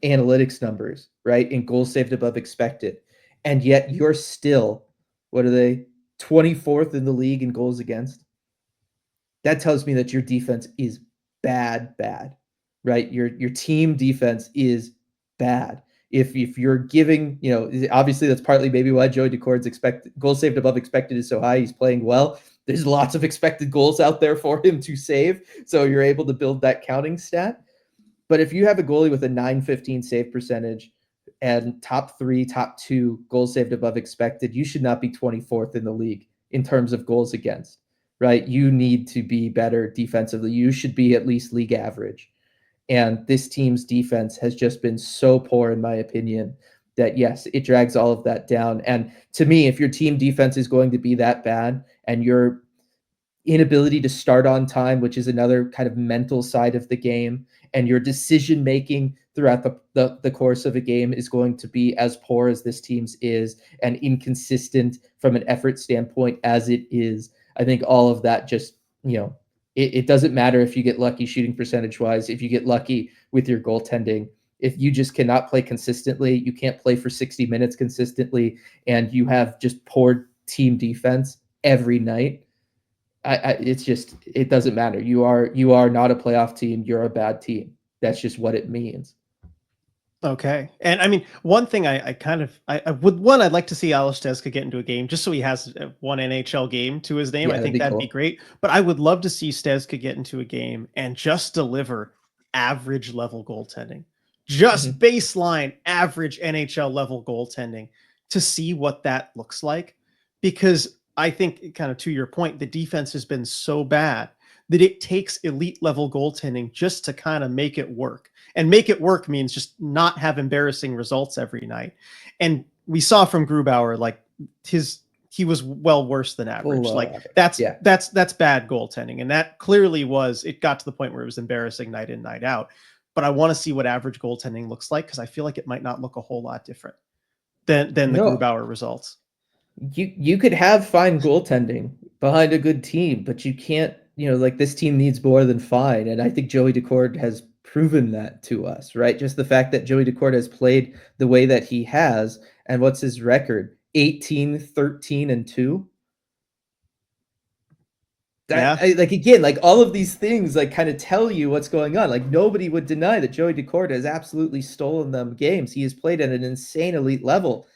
analytics numbers, right? In goals saved above expected. And yet you're still, what are they? 24th in the league in goals against. That tells me that your defense is bad, right? Your team defense is bad. If you're giving, obviously that's partly maybe why Joey Daccord's goals saved above expected is so high. He's playing well. There's lots of expected goals out there for him to save. So you're able to build that counting stat. But if you have a goalie with a .915 save percentage and top 3, top 2 goals saved above expected, you should not be 24th in the league in terms of goals against, right? You need to be better defensively. You should be at least league average. And this team's defense has just been so poor, in my opinion, that yes, it drags all of that down. And to me, if your team defense is going to be that bad and your inability to start on time, which is another kind of mental side of the game, and your decision making throughout the course of a game is going to be as poor as this team's is and inconsistent from an effort standpoint as it is, I think all of that just, it doesn't matter if you get lucky shooting percentage wise, if you get lucky with your goaltending, if you just cannot play consistently, you can't play for 60 minutes consistently, and you have just poor team defense every night. It doesn't matter. You are not a playoff team. You're a bad team. That's just what it means. Okay. And I mean, one thing I would I'd like to see Ales Stezka get into a game just so he has one NHL game to his name. I think that'd be great. But I would love to see Stezka get into a game and just deliver average level goaltending, just baseline average NHL level goaltending, to see what that looks like. Because I think, kind of to your point, the defense has been so bad that it takes elite level goaltending just to kind of make it work. And make it work means just not have embarrassing results every night. And we saw from Grubauer, his he was well worse than average. Below Like average. that's Yeah. that's bad goaltending, and that clearly was. It got to the point where it was embarrassing night in, night out. But I want to see what average goaltending looks like, because I feel like it might not look a whole lot different than the No, Grubauer results. you could have fine goaltending behind a good team, but you can't, like this team needs more than fine. And I think Joey Daccord has proven that to us, right? Just the fact that Joey Daccord has played the way that he has, and what's his record? 18, 13, and 2. Yeah. Like again, like all of these things like kind of tell you what's going on. Like nobody would deny that Joey Daccord has absolutely stolen them games. He has played at an insane elite level,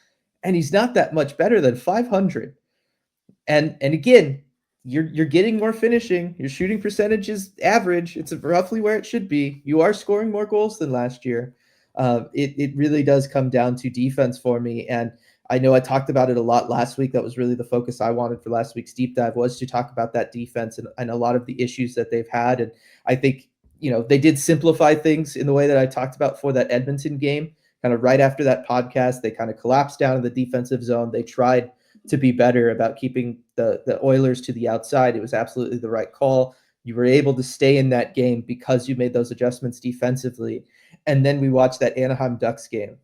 and he's not that much better than 500. And again, you're getting more finishing. Your shooting percentage is average. It's roughly where it should be. You are scoring more goals than last year. It really does come down to defense for me. And I know I talked about it a lot last week. That was really the focus I wanted for last week's deep dive, was to talk about that defense and a lot of the issues that they've had. And I think, they did simplify things in the way that I talked about for that Edmonton game. Kind of right after that podcast, they kind of collapsed down in the defensive zone. They tried to be better about keeping the Oilers to the outside. It was absolutely the right call. You were able to stay in that game because you made those adjustments defensively. And then we watched that Anaheim Ducks game,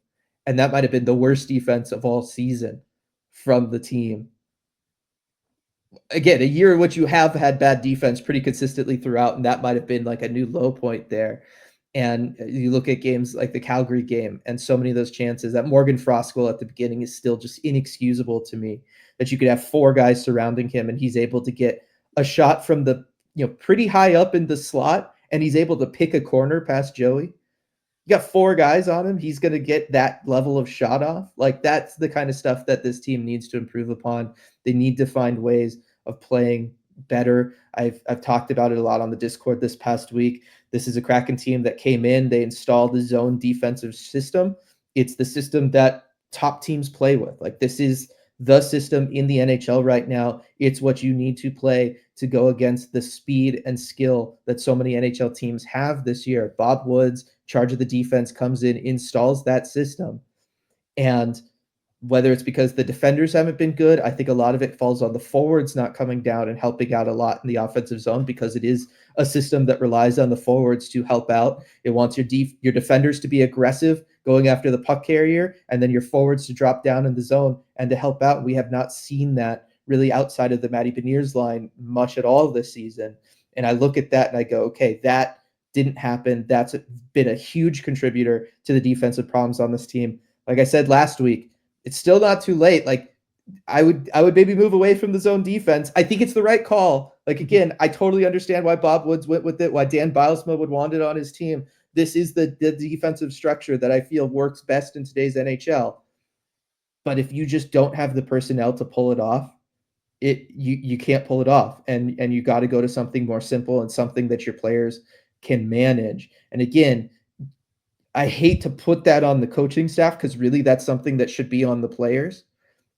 and that might have been the worst defense of all season from the team. Again, a year in which you have had bad defense pretty consistently throughout, and that might have been like a new low point there. And you look at games like the Calgary game, and so many of those chances, that Morgan Frost goal at the beginning is still just inexcusable to me, that you could have 4 guys surrounding him and he's able to get a shot from the, pretty high up in the slot, and he's able to pick a corner past Joey. You got 4 guys on him. He's going to get that level of shot off. Like that's the kind of stuff that this team needs to improve upon. They need to find ways of playing better. I've talked about it a lot on the Discord this past week. This is a Kraken team that came in, they installed the zone defensive system. It's the system that top teams play with. Like this is the system in the NHL right now. It's what you need to play to go against the speed and skill that so many NHL teams have this year. Bob Woods, charge of the defense, comes in, installs that system. And whether it's because the defenders haven't been good, I think a lot of it falls on the forwards not coming down and helping out a lot in the offensive zone, because it is a system that relies on the forwards to help out. It wants your defenders to be aggressive going after the puck carrier, and then your forwards to drop down in the zone and to help out. We have not seen that really outside of the Matty Beniers line much at all this season. And I look at that and I go, okay, that didn't happen. That's been a huge contributor to the defensive problems on this team. Like I said last week, it's still not too late. Like I would maybe move away from the zone defense. I think it's the right call. Like again, I totally understand why Bob Woods went with it, why Dan Bilesma would want it on his team. This is the defensive structure that I feel works best in today's NHL. But if you just don't have the personnel to pull it off, you can't pull it off. And you got to go to something more simple and something that your players can manage. And again, I hate to put that on the coaching staff, because really that's something that should be on the players.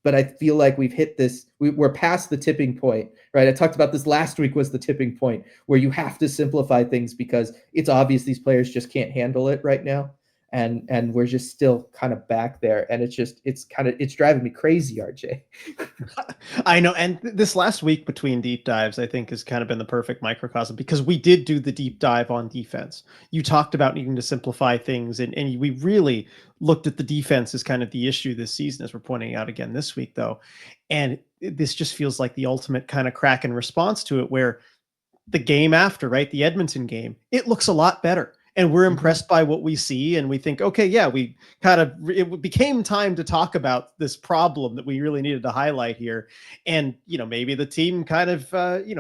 But I feel like we've hit this, we're past the tipping point, right? I talked about this last week, was the tipping point where you have to simplify things, because it's obvious these players just can't handle it right now. And we're just still kind of back there. And it's driving me crazy, RJ. I know. And this last week between deep dives, I think, has kind of been the perfect microcosm, because we did do the deep dive on defense. You talked about needing to simplify things, and we really looked at the defense as kind of the issue this season, as we're pointing out again this week, though. And this just feels like the ultimate kind of Kraken response to it, where the game after, right, the Edmonton game, it looks a lot better. And we're impressed by what we see, and we think, okay, yeah, it became time to talk about this problem that we really needed to highlight here. And, maybe the team kind of,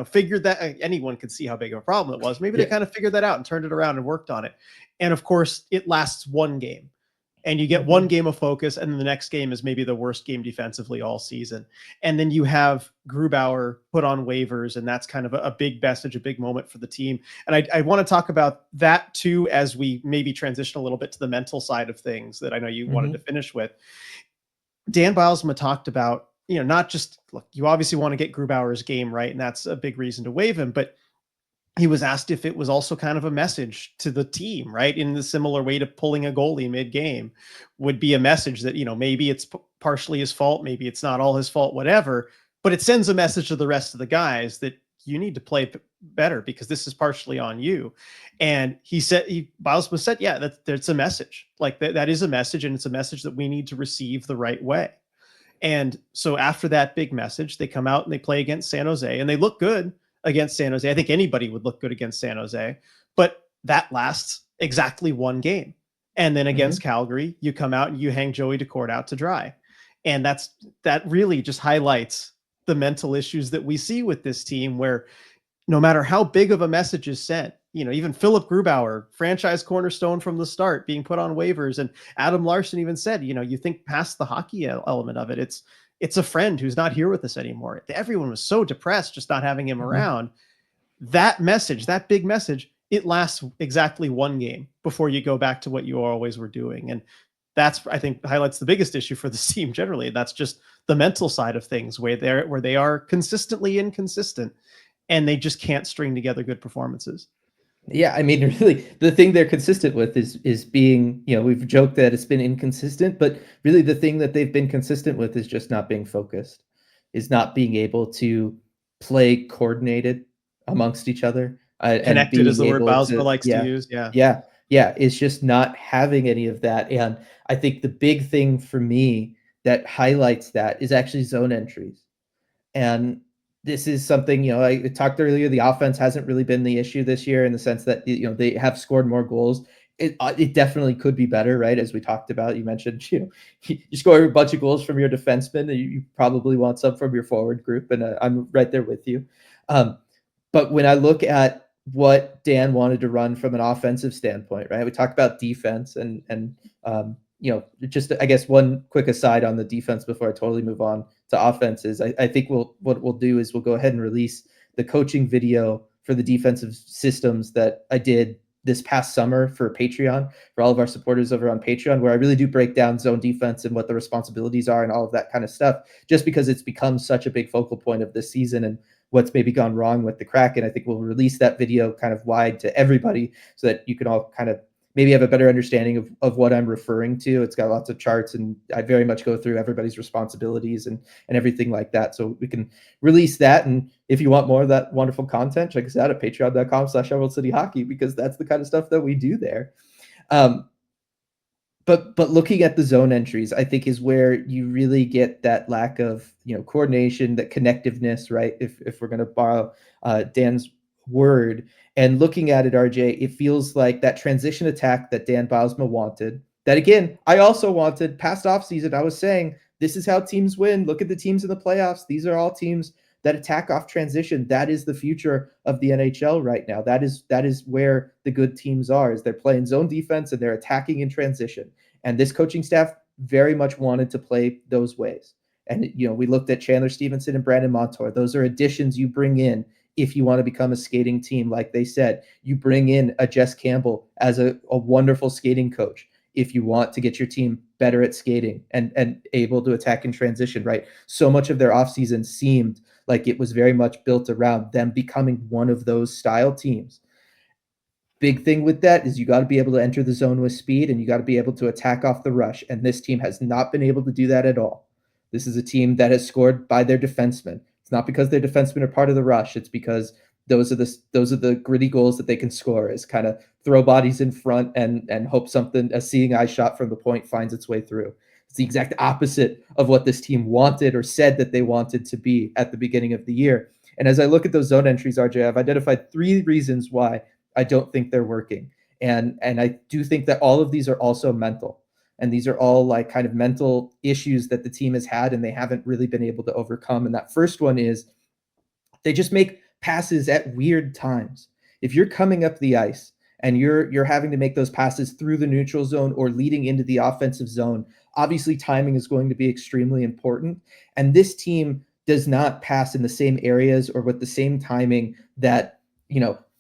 figured that. Anyone could see how big of a problem it was. Maybe they kind of figured that out and turned it around and worked on it. And of course, it lasts one game. And you get one game of focus, and then the next game is maybe the worst game defensively all season. And then you have Grubauer put on waivers, and that's kind of a big message, a big moment for the team. And I want to talk about that too, as we maybe transition a little bit to the mental side of things that I know you wanted to finish with. Dan Bilesma talked about, not just, look, you obviously want to get Grubauer's game right, and that's a big reason to waive him, but he was asked if it was also kind of a message to the team, right? In the similar way to pulling a goalie mid-game would be a message that, maybe it's partially his fault, maybe it's not all his fault, whatever, but it sends a message to the rest of the guys that you need to play better because this is partially on you. And Bylsma said, yeah, that's a message. Like that is a message, and it's a message that we need to receive the right way. And so after that big message, they come out and they play against San Jose, and they look good against San Jose. I think anybody would look good against San Jose, but that lasts exactly one game. And then against Calgary, you come out and you hang Joey Daccord out to dry. And that really just highlights the mental issues that we see with this team, where no matter how big of a message is sent, even Philip Grubauer, franchise cornerstone from the start, being put on waivers, and Adam Larson even said, you think past the hockey element of it, it's a friend who's not here with us anymore. Everyone was so depressed just not having him around. That message, that big message, it lasts exactly one game before you go back to what you always were doing. And that's, I think, highlights the biggest issue for this team generally. That's just the mental side of things, where they are consistently inconsistent and they just can't string together good performances. Yeah, I mean, really, the thing they're consistent with is being, we've joked that it's been inconsistent, but really the thing that they've been consistent with is just not being focused, is not being able to play coordinated amongst each other. Connected is the word Bylsma likes to use. Yeah. It's just not having any of that. And I think the big thing for me that highlights that is actually zone entries. And this is something, I talked earlier, the offense hasn't really been the issue this year in the sense that, they have scored more goals. It definitely could be better, right? As we talked about, you mentioned, you score a bunch of goals from your defensemen, and you probably want some from your forward group, and I'm right there with you. But when I look at what Dan wanted to run from an offensive standpoint, right? We talked about defense and just, I guess, one quick aside on the defense before I totally move on to offenses. I think what we'll do is we'll go ahead and release the coaching video for the defensive systems that I did this past summer for Patreon, for all of our supporters over on Patreon, where I really do break down zone defense and what the responsibilities are and all of that kind of stuff, just because it's become such a big focal point of this season and what's maybe gone wrong with the Kraken. I think we'll release that video kind of wide to everybody so that you can all kind of maybe have a better understanding of what I'm referring to. It's got lots of charts, and I very much go through everybody's responsibilities and everything like that. So we can release that. And if you want more of that wonderful content, check us out at patreon.com/EmeraldCityHockey, because that's the kind of stuff that we do there. But looking at the zone entries, I think is where you really get that lack of, coordination, that connectiveness, right? If we're going to borrow Dan's word. And looking at it, RJ, it feels like that transition attack that Dan Bylsma wanted, that again, I also wanted past offseason. I was saying, this is how teams win. Look at the teams in the playoffs. These are all teams that attack off transition. That is the future of the NHL right now. That is where the good teams are, is they're playing zone defense and they're attacking in transition. And this coaching staff very much wanted to play those ways. And, we looked at Chandler Stevenson and Brandon Montour. Those are additions you bring in if you want to become a skating team. Like they said, you bring in a Jess Campbell as a wonderful skating coach if you want to get your team better at skating and able to attack in transition, right? So much of their offseason seemed like it was very much built around them becoming one of those style teams. Big thing with that is you got to be able to enter the zone with speed, and you got to be able to attack off the rush. And this team has not been able to do that at all. This is a team that has scored by their defensemen. It's not because their defensemen are part of the rush. It's because those are the gritty goals that they can score, is kind of throw bodies in front and hope a seeing eye shot from the point finds its way through. It's the exact opposite of what this team wanted or said that they wanted to be at the beginning of the year. And as I look at those zone entries, RJ, I've identified 3 reasons why I don't think they're working. And I do think that all of these are also mental. And these are all like kind of mental issues that the team has had and they haven't really been able to overcome. And that first one is they just make passes at weird times. If you're coming up the ice and you're having to make those passes through the neutral zone or leading into the offensive zone, obviously timing is going to be extremely important. And this team does not pass in the same areas or with the same timing that,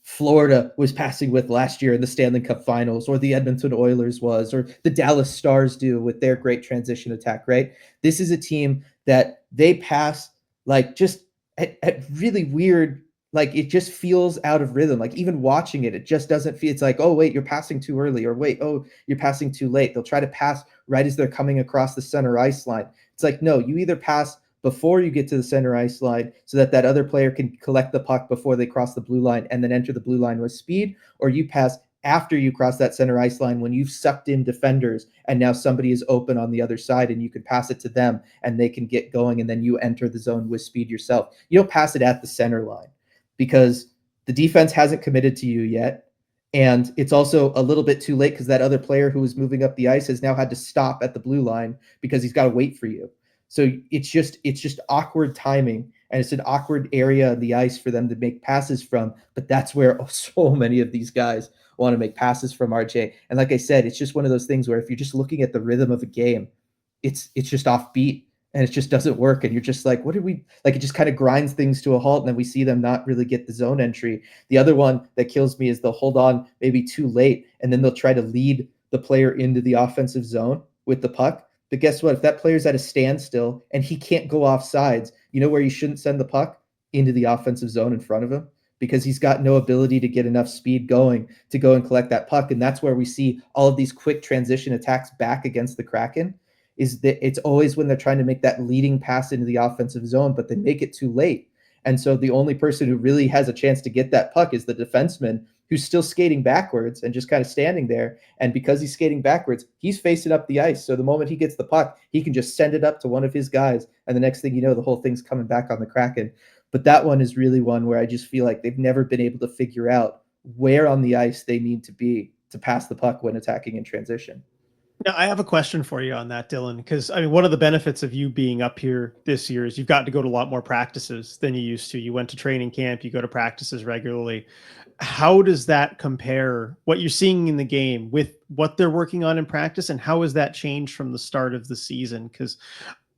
Florida was passing with last year in the Stanley Cup Finals, or the Edmonton Oilers was, or the Dallas Stars do with their great transition attack, right? This is a team that they pass like just at really weird, like it just feels out of rhythm. Like even watching it just doesn't feel, it's like, oh, wait, you're passing too early, or wait, oh, you're passing too late. They'll try to pass right as they're coming across the center ice line. It's like, no, you either pass before you get to the center ice line so that that other player can collect the puck before they cross the blue line and then enter the blue line with speed, or you pass after you cross that center ice line when you've sucked in defenders and now somebody is open on the other side and you can pass it to them and they can get going and then you enter the zone with speed yourself. You don't pass it at the center line because the defense hasn't committed to you yet. And it's also a little bit too late because that other player who was moving up the ice has now had to stop at the blue line because he's got to wait for you. So it's just awkward timing, and it's an awkward area of the ice for them to make passes from. But that's where so many of these guys want to make passes from, RJ. And like I said, it's just one of those things where if you're just looking at the rhythm of a game, it's just offbeat and it just doesn't work. And you're just like, what did we like? It just kind of grinds things to a halt, and then we see them not really get the zone entry. The other one that kills me is they'll hold on maybe too late, and then they'll try to lead the player into the offensive zone with the puck. But guess what? If that player's at a standstill and he can't go off sides, you know where you shouldn't send the puck? Into the offensive zone in front of him, because he's got no ability to get enough speed going to go and collect that puck. And that's where we see all of these quick transition attacks back against the Kraken, is that it's always when they're trying to make that leading pass into the offensive zone, but they make it too late. And so the only person who really has a chance to get that puck is the defenseman, who's still skating backwards and just kind of standing there. And because he's skating backwards, he's facing up the ice. So the moment he gets the puck, he can just send it up to one of his guys. And the next thing you know, the whole thing's coming back on the Kraken. But that one is really one where I just feel like they've never been able to figure out where on the ice they need to be to pass the puck when attacking in transition. Now, I have a question for you on that, Dylan, because I mean, one of the benefits of you being up here this year is you've gotten to go to a lot more practices than you used to. You went to training camp, you go to practices regularly. How does that compare what you're seeing in the game with what they're working on in practice? And how has that changed from the start of the season? Because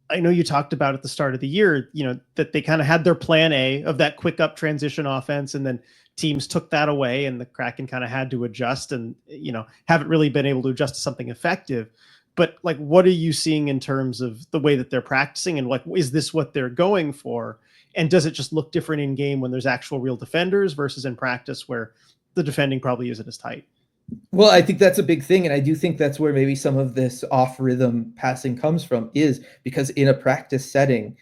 I know you talked about at the start of the year, you know, that they kind of had their plan A of that quick up transition offense, and then teams took that away and the Kraken kind of had to adjust and, you know, haven't really been able to adjust to something effective. But like, what are you seeing in terms of the way that they're practicing, and like, is this what they're going for? And does it just look different in game when there's actual real defenders versus in practice where the defending probably isn't as tight? Well, I think that's a big thing. And I do think that's where maybe some of this off rhythm passing comes from, is because in a practice setting,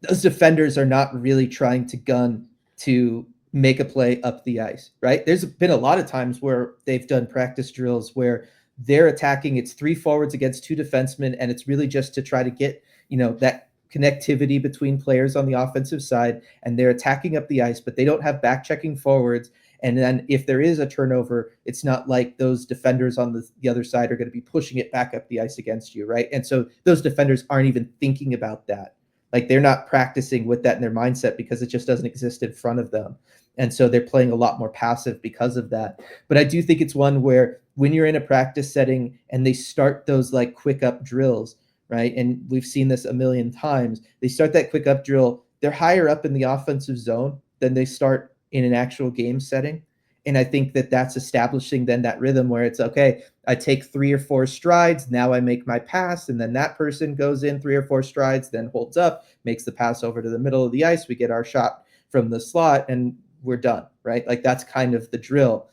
those defenders are not really trying to gun to make a play up the ice, right? There's been a lot of times where they've done practice drills where they're attacking, it's 3 forwards against 2 defensemen, and it's really just to try to get, you know, that connectivity between players on the offensive side, and they're attacking up the ice, but they don't have back checking forwards. And then if there is a turnover, it's not like those defenders on the other side are going to be pushing it back up the ice against you, right? And so those defenders aren't even thinking about that. Like, they're not practicing with that in their mindset because it just doesn't exist in front of them. And so they're playing a lot more passive because of that. But I do think it's one where when you're in a practice setting and they start those like quick up drills, right? And we've seen this a million times. They start that quick up drill, they're higher up in the offensive zone than they start in an actual game setting. And I think that that's establishing then that rhythm where it's, okay, I take 3 or 4 strides, now I make my pass, and then that person goes in 3 or 4 strides, then holds up, makes the pass over to the middle of the ice, we get our shot from the slot, and we're done, right? Like, that's kind of the drill.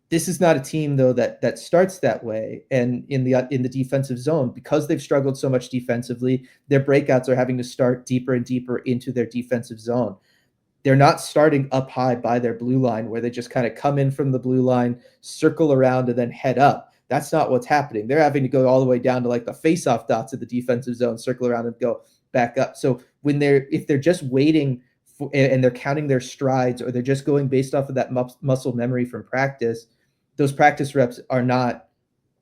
This is not a team, though, that starts that way. And in the defensive zone, because they've struggled so much defensively, their breakouts are having to start deeper and deeper into their defensive zone. They're not starting up high by their blue line where they just kind of come in from the blue line, circle around, and then head up. That's not what's happening. They're having to go all the way down to like the face-off dots of the defensive zone, circle around and go back up. So if they're just waiting for, and they're counting their strides, or they're just going based off of that muscle memory from practice, those practice reps are not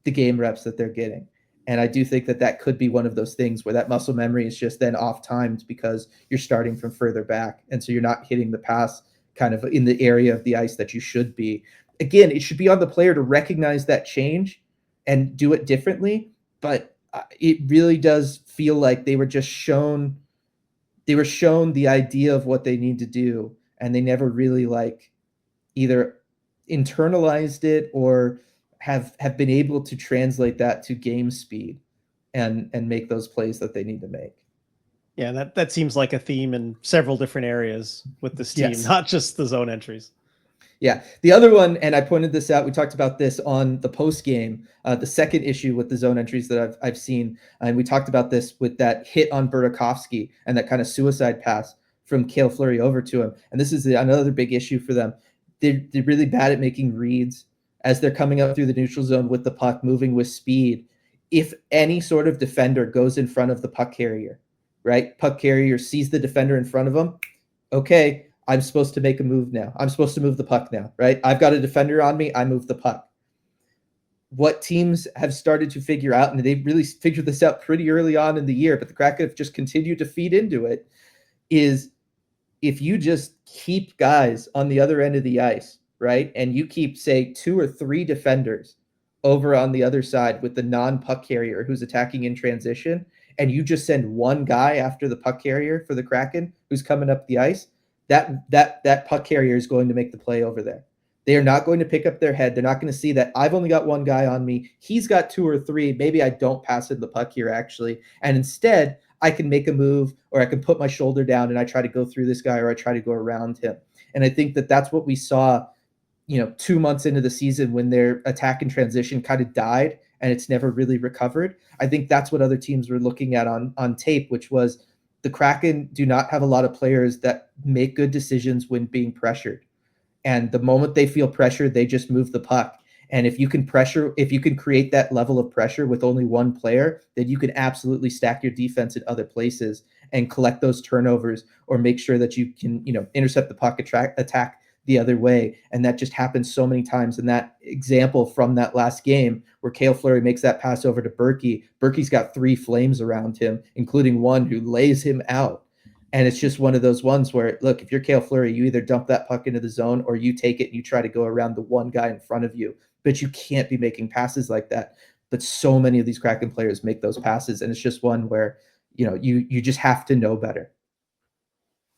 the game reps that they're getting. And I do think that could be one of those things where that muscle memory is just then off timed because you're starting from further back. And so you're not hitting the pass kind of in the area of the ice that you should be. Again, it should be on the player to recognize that change and do it differently. But it really does feel like they were shown the idea of what they need to do. And they never really like either internalized it or have been able to translate that to game speed and make those plays that they need to make. Yeah, that seems like a theme in several different areas with this team, Yes. not just the zone entries. Yeah. The other one, and I pointed this out, we talked about this on the post game, the second issue with the zone entries that I've seen. And we talked about this with that hit on Burakovsky and that kind of suicide pass from Cale Fleury over to him. And this is another big issue for them. They're really bad at making reads as they're coming up through the neutral zone with the puck, moving with speed. If any sort of defender goes in front of the puck carrier, right? Puck carrier sees the defender in front of them. Okay, I'm supposed to make a move now. I'm supposed to move the puck now, right? I've got a defender on me. I move the puck. What teams have started to figure out, and they really figured this out pretty early on in the year, but the Kraken have just continued to feed into it, is if you just keep guys on the other end of the ice, right? And you keep, say, 2 or 3 defenders over on the other side with the non-puck carrier who's attacking in transition, and you just send one guy after the puck carrier for the Kraken who's coming up the ice, that puck carrier is going to make the play over there. They are not going to pick up their head. They're not going to see that I've only got one guy on me. He's got 2 or 3. Maybe I don't pass it the puck here, actually. And instead, I can make a move, or I can put my shoulder down and I try to go through this guy, or I try to go around him. And I think that that's what we saw, 2 months into the season when their attack and transition kind of died and it's never really recovered. I think that's what other teams were looking at on tape, which was the Kraken do not have a lot of players that make good decisions when being pressured. And the moment they feel pressure, they just move the puck. And if you can create that level of pressure with only one player, then you can absolutely stack your defense in other places and collect those turnovers, or make sure that you can, intercept the puck, attack the other way. And that just happens so many times. And that example from that last game where Cale Fleury makes that pass over to Berkey, Berkey's got 3 flames around him, including one who lays him out. And it's just one of those ones where, look, if you're Cale Fleury, you either dump that puck into the zone or you take it and you try to go around the one guy in front of you. But you can't be making passes like that. But so many of these Kraken players make those passes, and it's just one where, you just have to know better.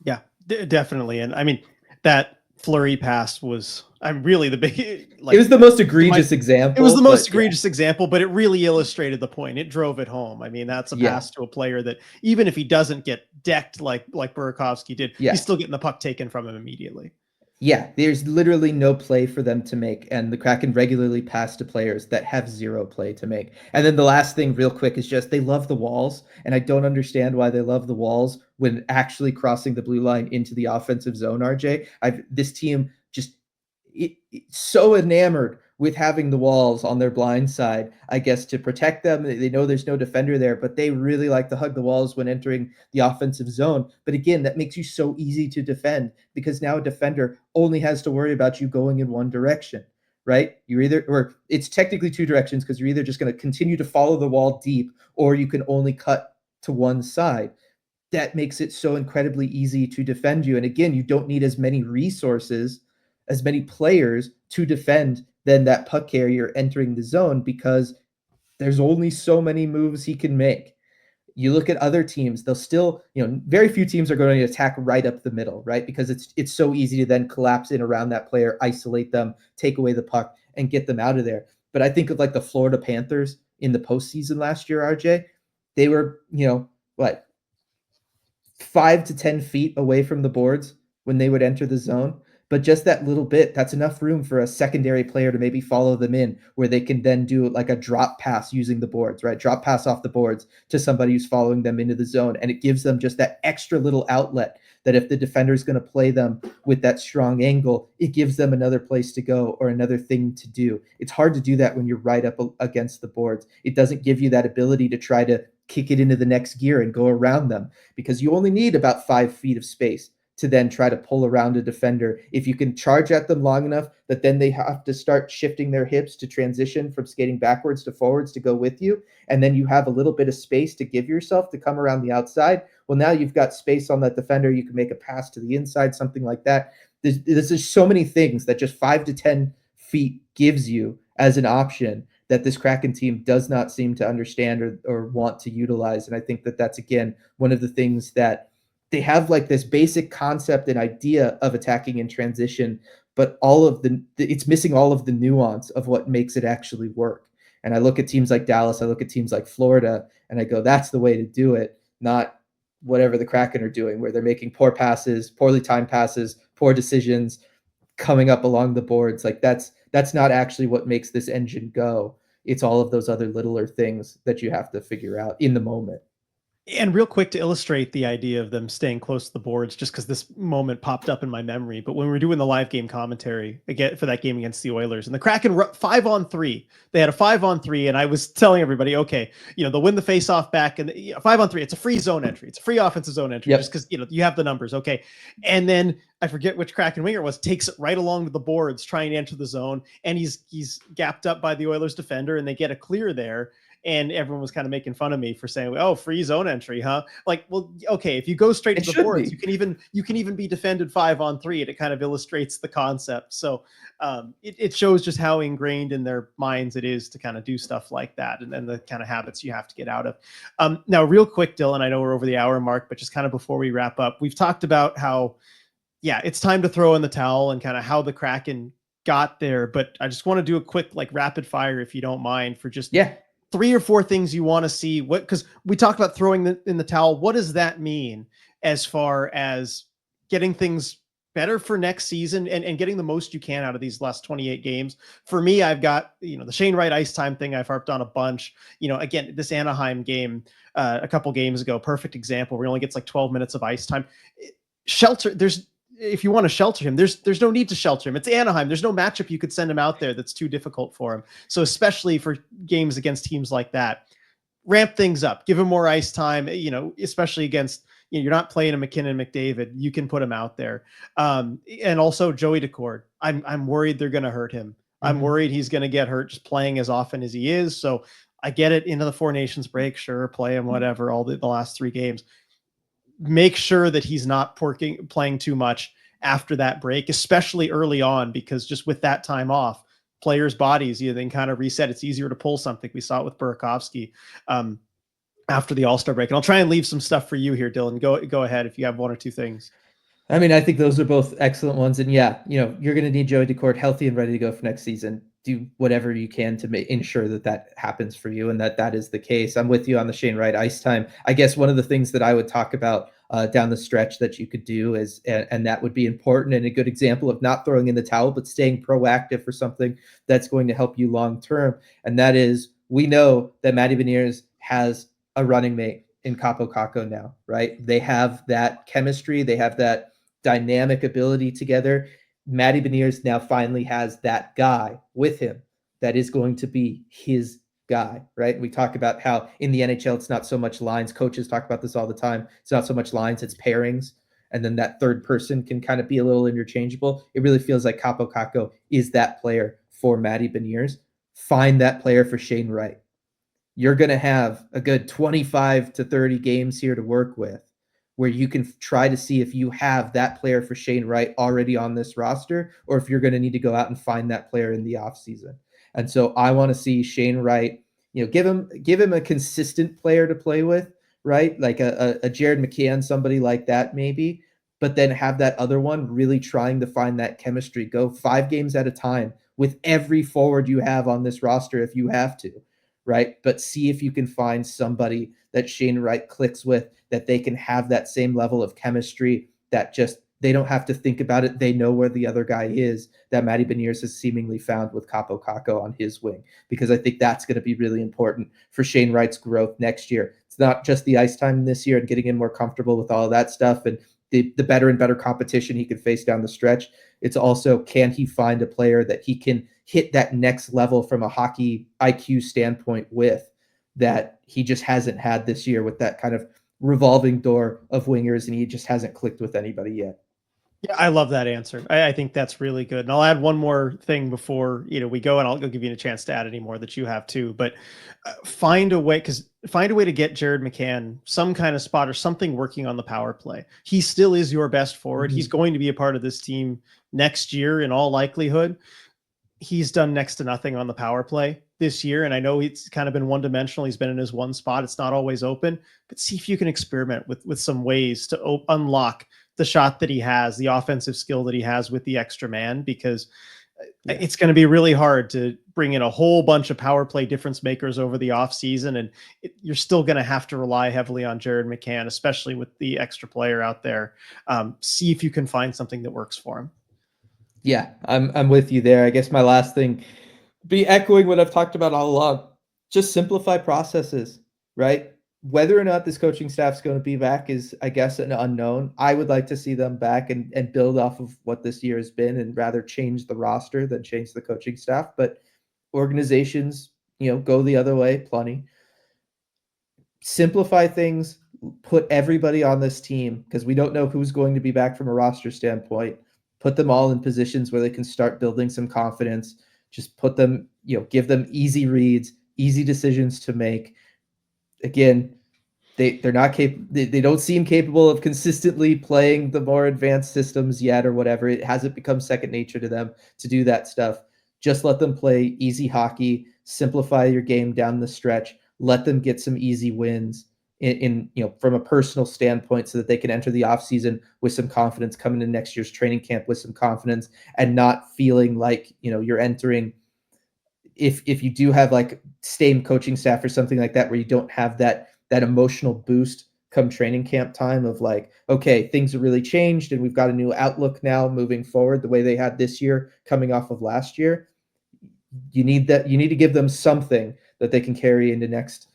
Yeah, definitely. And I mean, that Fleury pass was, I'm really the big, it was the most egregious example. It was the most egregious example, but it really illustrated the point. It drove it home. I mean, that's a pass to a player that, even if he doesn't get decked like Burakovsky did, he's still getting the puck taken from him immediately. Yeah, there's literally no play for them to make, and the Kraken regularly pass to players that have 0 play to make. And then the last thing real quick is just they love the walls, and I don't understand why they love the walls when actually crossing the blue line into the offensive zone, RJ. This team just so enamored with having the walls on their blind side, I guess, to protect them. They know there's no defender there, but they really like to hug the walls when entering the offensive zone. But again, that makes you so easy to defend, because now a defender only has to worry about you going in one direction, right? Or it's technically 2 directions, because you're either just going to continue to follow the wall deep, or you can only cut to one side. That makes it so incredibly easy to defend you. And again, you don't need as many resources, as many players to defend than that puck carrier entering the zone, because there's only so many moves he can make. You look at other teams, they'll still, very few teams are going to attack right up the middle, right? Because it's so easy to then collapse in around that player, isolate them, take away the puck, and get them out of there. But I think of like the Florida Panthers in the postseason last year, RJ. They were, 5 to 10 feet away from the boards when they would enter the zone. But just that little bit, that's enough room for a secondary player to maybe follow them in, where they can then do like a drop pass using the boards, right? Drop pass off the boards to somebody who's following them into the zone. And it gives them just that extra little outlet that if the defender is going to play them with that strong angle, it gives them another place to go or another thing to do. It's hard to do that when you're right up against the boards. It doesn't give you that ability to try to kick it into the next gear and go around them, because you only need about 5 feet of space to then try to pull around a defender. If you can charge at them long enough that then they have to start shifting their hips to transition from skating backwards to forwards to go with you, and then you have a little bit of space to give yourself to come around the outside, well, now you've got space on that defender. You can make a pass to the inside, something like that. There's just so many things that just 5 to 10 feet gives you as an option that this Kraken team does not seem to understand or want to utilize. And I think that that's, again, one of the things that they have, like this basic concept and idea of attacking in transition, but it's missing all of the nuance of what makes it actually work. And I look at teams like Dallas, I look at teams like Florida, and I go, that's the way to do it, not whatever the Kraken are doing, where they're making poor passes, poorly timed passes, poor decisions, coming up along the boards. Like that's not actually what makes this engine go. It's all of those other littler things that you have to figure out in the moment. And real quick to illustrate the idea of them staying close to the boards, just because this moment popped up in my memory. But when we were doing the live game commentary again for that game against the Oilers, and the Kraken 5-on-3, they had a 5-on-3, and I was telling everybody, okay, they'll win the face-off back, and 5-on-3, it's a free zone entry, it's a free offensive zone entry, just because you have the numbers, okay. And then I forget which Kraken winger it was, takes it right along to the boards trying to enter the zone, and he's gapped up by the Oilers defender, and they get a clear there. And everyone was kind of making fun of me for saying, "Oh, free zone entry, huh?" Like, well, okay, if you go straight to the boards, you can even be defended 5-on-3, and it kind of illustrates the concept. So it shows just how ingrained in their minds it is to kind of do stuff like that, and then the kind of habits you have to get out of. Now, real quick, Dylan, I know we're over the hour mark, but just kind of before we wrap up, we've talked about how, it's time to throw in the towel and kind of how the Kraken got there. But I just want to do a quick rapid fire, if you don't mind, for just 3 or 4 things you want to see. Because we talked about throwing in the towel. What does that mean as far as getting things better for next season and getting the most you can out of these last 28 games? For me, I've got, the Shane Wright ice time thing I've harped on a bunch. Again, this Anaheim game a couple games ago, perfect example, where he only gets 12 minutes of ice time. If you want to shelter him, there's no need to shelter him. It's Anaheim. There's no matchup you could send him out there that's too difficult for him. So especially for games against teams like that, ramp things up, give him more ice time, especially against, you're not playing a McKinnon, McDavid. You can put him out there. And also Joey Daccord. I'm worried they're going to hurt him. I'm worried he's going to get hurt just playing as often as he is. So I get it, into the Four Nations break. Sure. Play him, whatever, all the last 3 games. Make sure that he's not playing too much after that break, especially early on, because just with that time off, players' bodies, then kind of reset. It's easier to pull something. We saw it with Burakovsky after the All-Star break. And I'll try and leave some stuff for you here, Dylan. Go ahead if you have 1 or 2 things. I mean, I think those are both excellent ones. And you're going to need Joey Daccord healthy and ready to go for next season. Do whatever you can to ensure that happens for you, and that is the case. I'm with you on the Shane Wright ice time. I guess one of the things that I would talk about down the stretch that you could do is, and that would be important and a good example of not throwing in the towel, but staying proactive for something that's going to help you long term. And that is, we know that Matty Beniers has a running mate in Kaapo Kakko now, right? They have that chemistry. They have that dynamic ability together. Matty Beniers now finally has that guy with him that is going to be his guy, right? We talk about how in the NHL, it's not so much lines. Coaches talk about this all the time. It's not so much lines, it's pairings. And then that third person can kind of be a little interchangeable. It really feels like Kaapo Kakko is that player for Matty Beniers. Find that player for Shane Wright. You're going to have a good 25 to 30 games here to work with, where you can try to see if you have that player for Shane Wright already on this roster, or if you're going to need to go out and find that player in the offseason. And so I want to see Shane Wright, give him a consistent player to play with, right? Like a Jared McCann, somebody like that maybe, but then have that other one really trying to find that chemistry. Go 5 games at a time with every forward you have on this roster if you have to, right? But see if you can find somebody that Shane Wright clicks with, that they can have that same level of chemistry, that just they don't have to think about it. They know where the other guy is, that Matty Beniers has seemingly found with Kaapo Kakko on his wing, because I think that's going to be really important for Shane Wright's growth next year. It's not just the ice time this year and getting him more comfortable with all of that stuff and the better and better competition he can face down the stretch. It's also, can he find a player that he can hit that next level from a hockey IQ standpoint with, that he just hasn't had this year with that kind of revolving door of wingers, and he just hasn't clicked with anybody yet. Yeah, I love that answer. I think that's really good. And I'll add one more thing before we go, and I'll give you a chance to add any more that you have too. But find a way to get Jared McCann some kind of spot or something working on the power play. He still is your best forward. He's going to be a part of this team next year in all likelihood. He's done next to nothing on the power play this year. And I know it's kind of been one-dimensional. He's been in his one spot. It's not always open, but see if you can experiment with some ways to unlock the shot that he has, the offensive skill that he has with the extra man, because it's going to be really hard to bring in a whole bunch of power play difference makers over the off season. And you're still going to have to rely heavily on Jared McCann, especially with the extra player out there. See if you can find something that works for him. Yeah, I'm with you there. I guess my last thing be echoing what I've talked about all along. Just simplify processes, right? Whether or not this coaching staff's going to be back is, I guess, an unknown. I would like to see them back and build off of what this year has been and rather change the roster than change the coaching staff. But organizations, go the other way, plenty. Simplify things, put everybody on this team because we don't know who's going to be back from a roster standpoint. Put them all in positions where they can start building some confidence. Just put them, give them easy reads, easy decisions to make. Again, they're not capable. They don't seem capable of consistently playing the more advanced systems yet or whatever. It hasn't become second nature to them to do that stuff. Just let them play easy hockey, simplify your game down the stretch, let them get some easy wins in from a personal standpoint so that they can enter the offseason with some confidence, coming to next year's training camp with some confidence and not feeling like, you're entering if you do have like same coaching staff or something like that where you don't have that emotional boost come training camp time of like, okay, things have really changed and we've got a new outlook now moving forward the way they had this year coming off of last year. You need to give them something that they can carry into next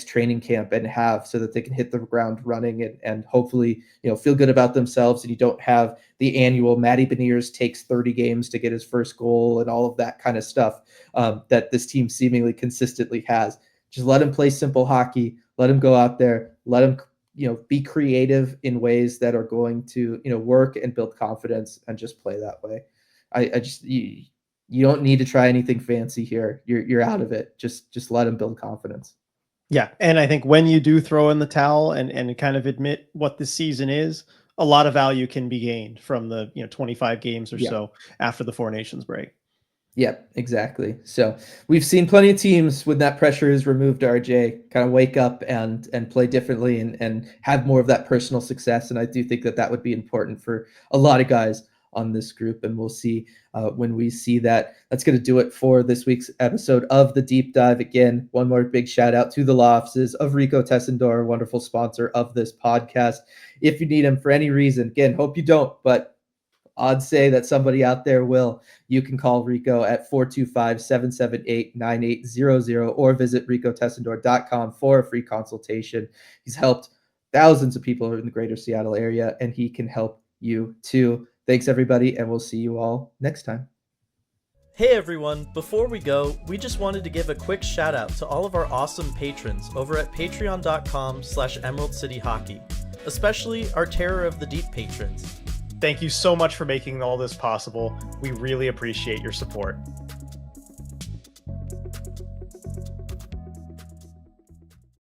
training camp and have so that they can hit the ground running and hopefully, feel good about themselves and you don't have the annual Matty Beniers takes 30 games to get his first goal and all of that kind of stuff that this team seemingly consistently has. Just let him play simple hockey. Let him go out there. Let him, be creative in ways that are going to, work and build confidence and just play that way. You don't need to try anything fancy here. You're out of it. Just let him build confidence. Yeah, and I think when you do throw in the towel and kind of admit what the season is, a lot of value can be gained from the 25 games or so after the Four Nations break. Yep, exactly. So we've seen plenty of teams when that pressure is removed, RJ, kind of wake up and play differently and have more of that personal success. And I do think that would be important for a lot of guys on this group. And we'll see when we see that. That's going to do it for this week's episode of The Deep Dive. Again, one more big shout out to the law offices of Rico Tessendor, wonderful sponsor of this podcast. If you need him for any reason, again, hope you don't, but odds say that somebody out there will. You can call Rico at 425-778-9800 or visit ricotessendor.com for a free consultation. He's helped thousands of people in the greater Seattle area, and he can help you too. Thanks, everybody, and we'll see you all next time. Hey everyone, before we go, we just wanted to give a quick shout out to all of our awesome patrons over at patreon.com/Emerald City Hockey, especially our Terror of the Deep patrons. Thank you so much for making all this possible. We really appreciate your support.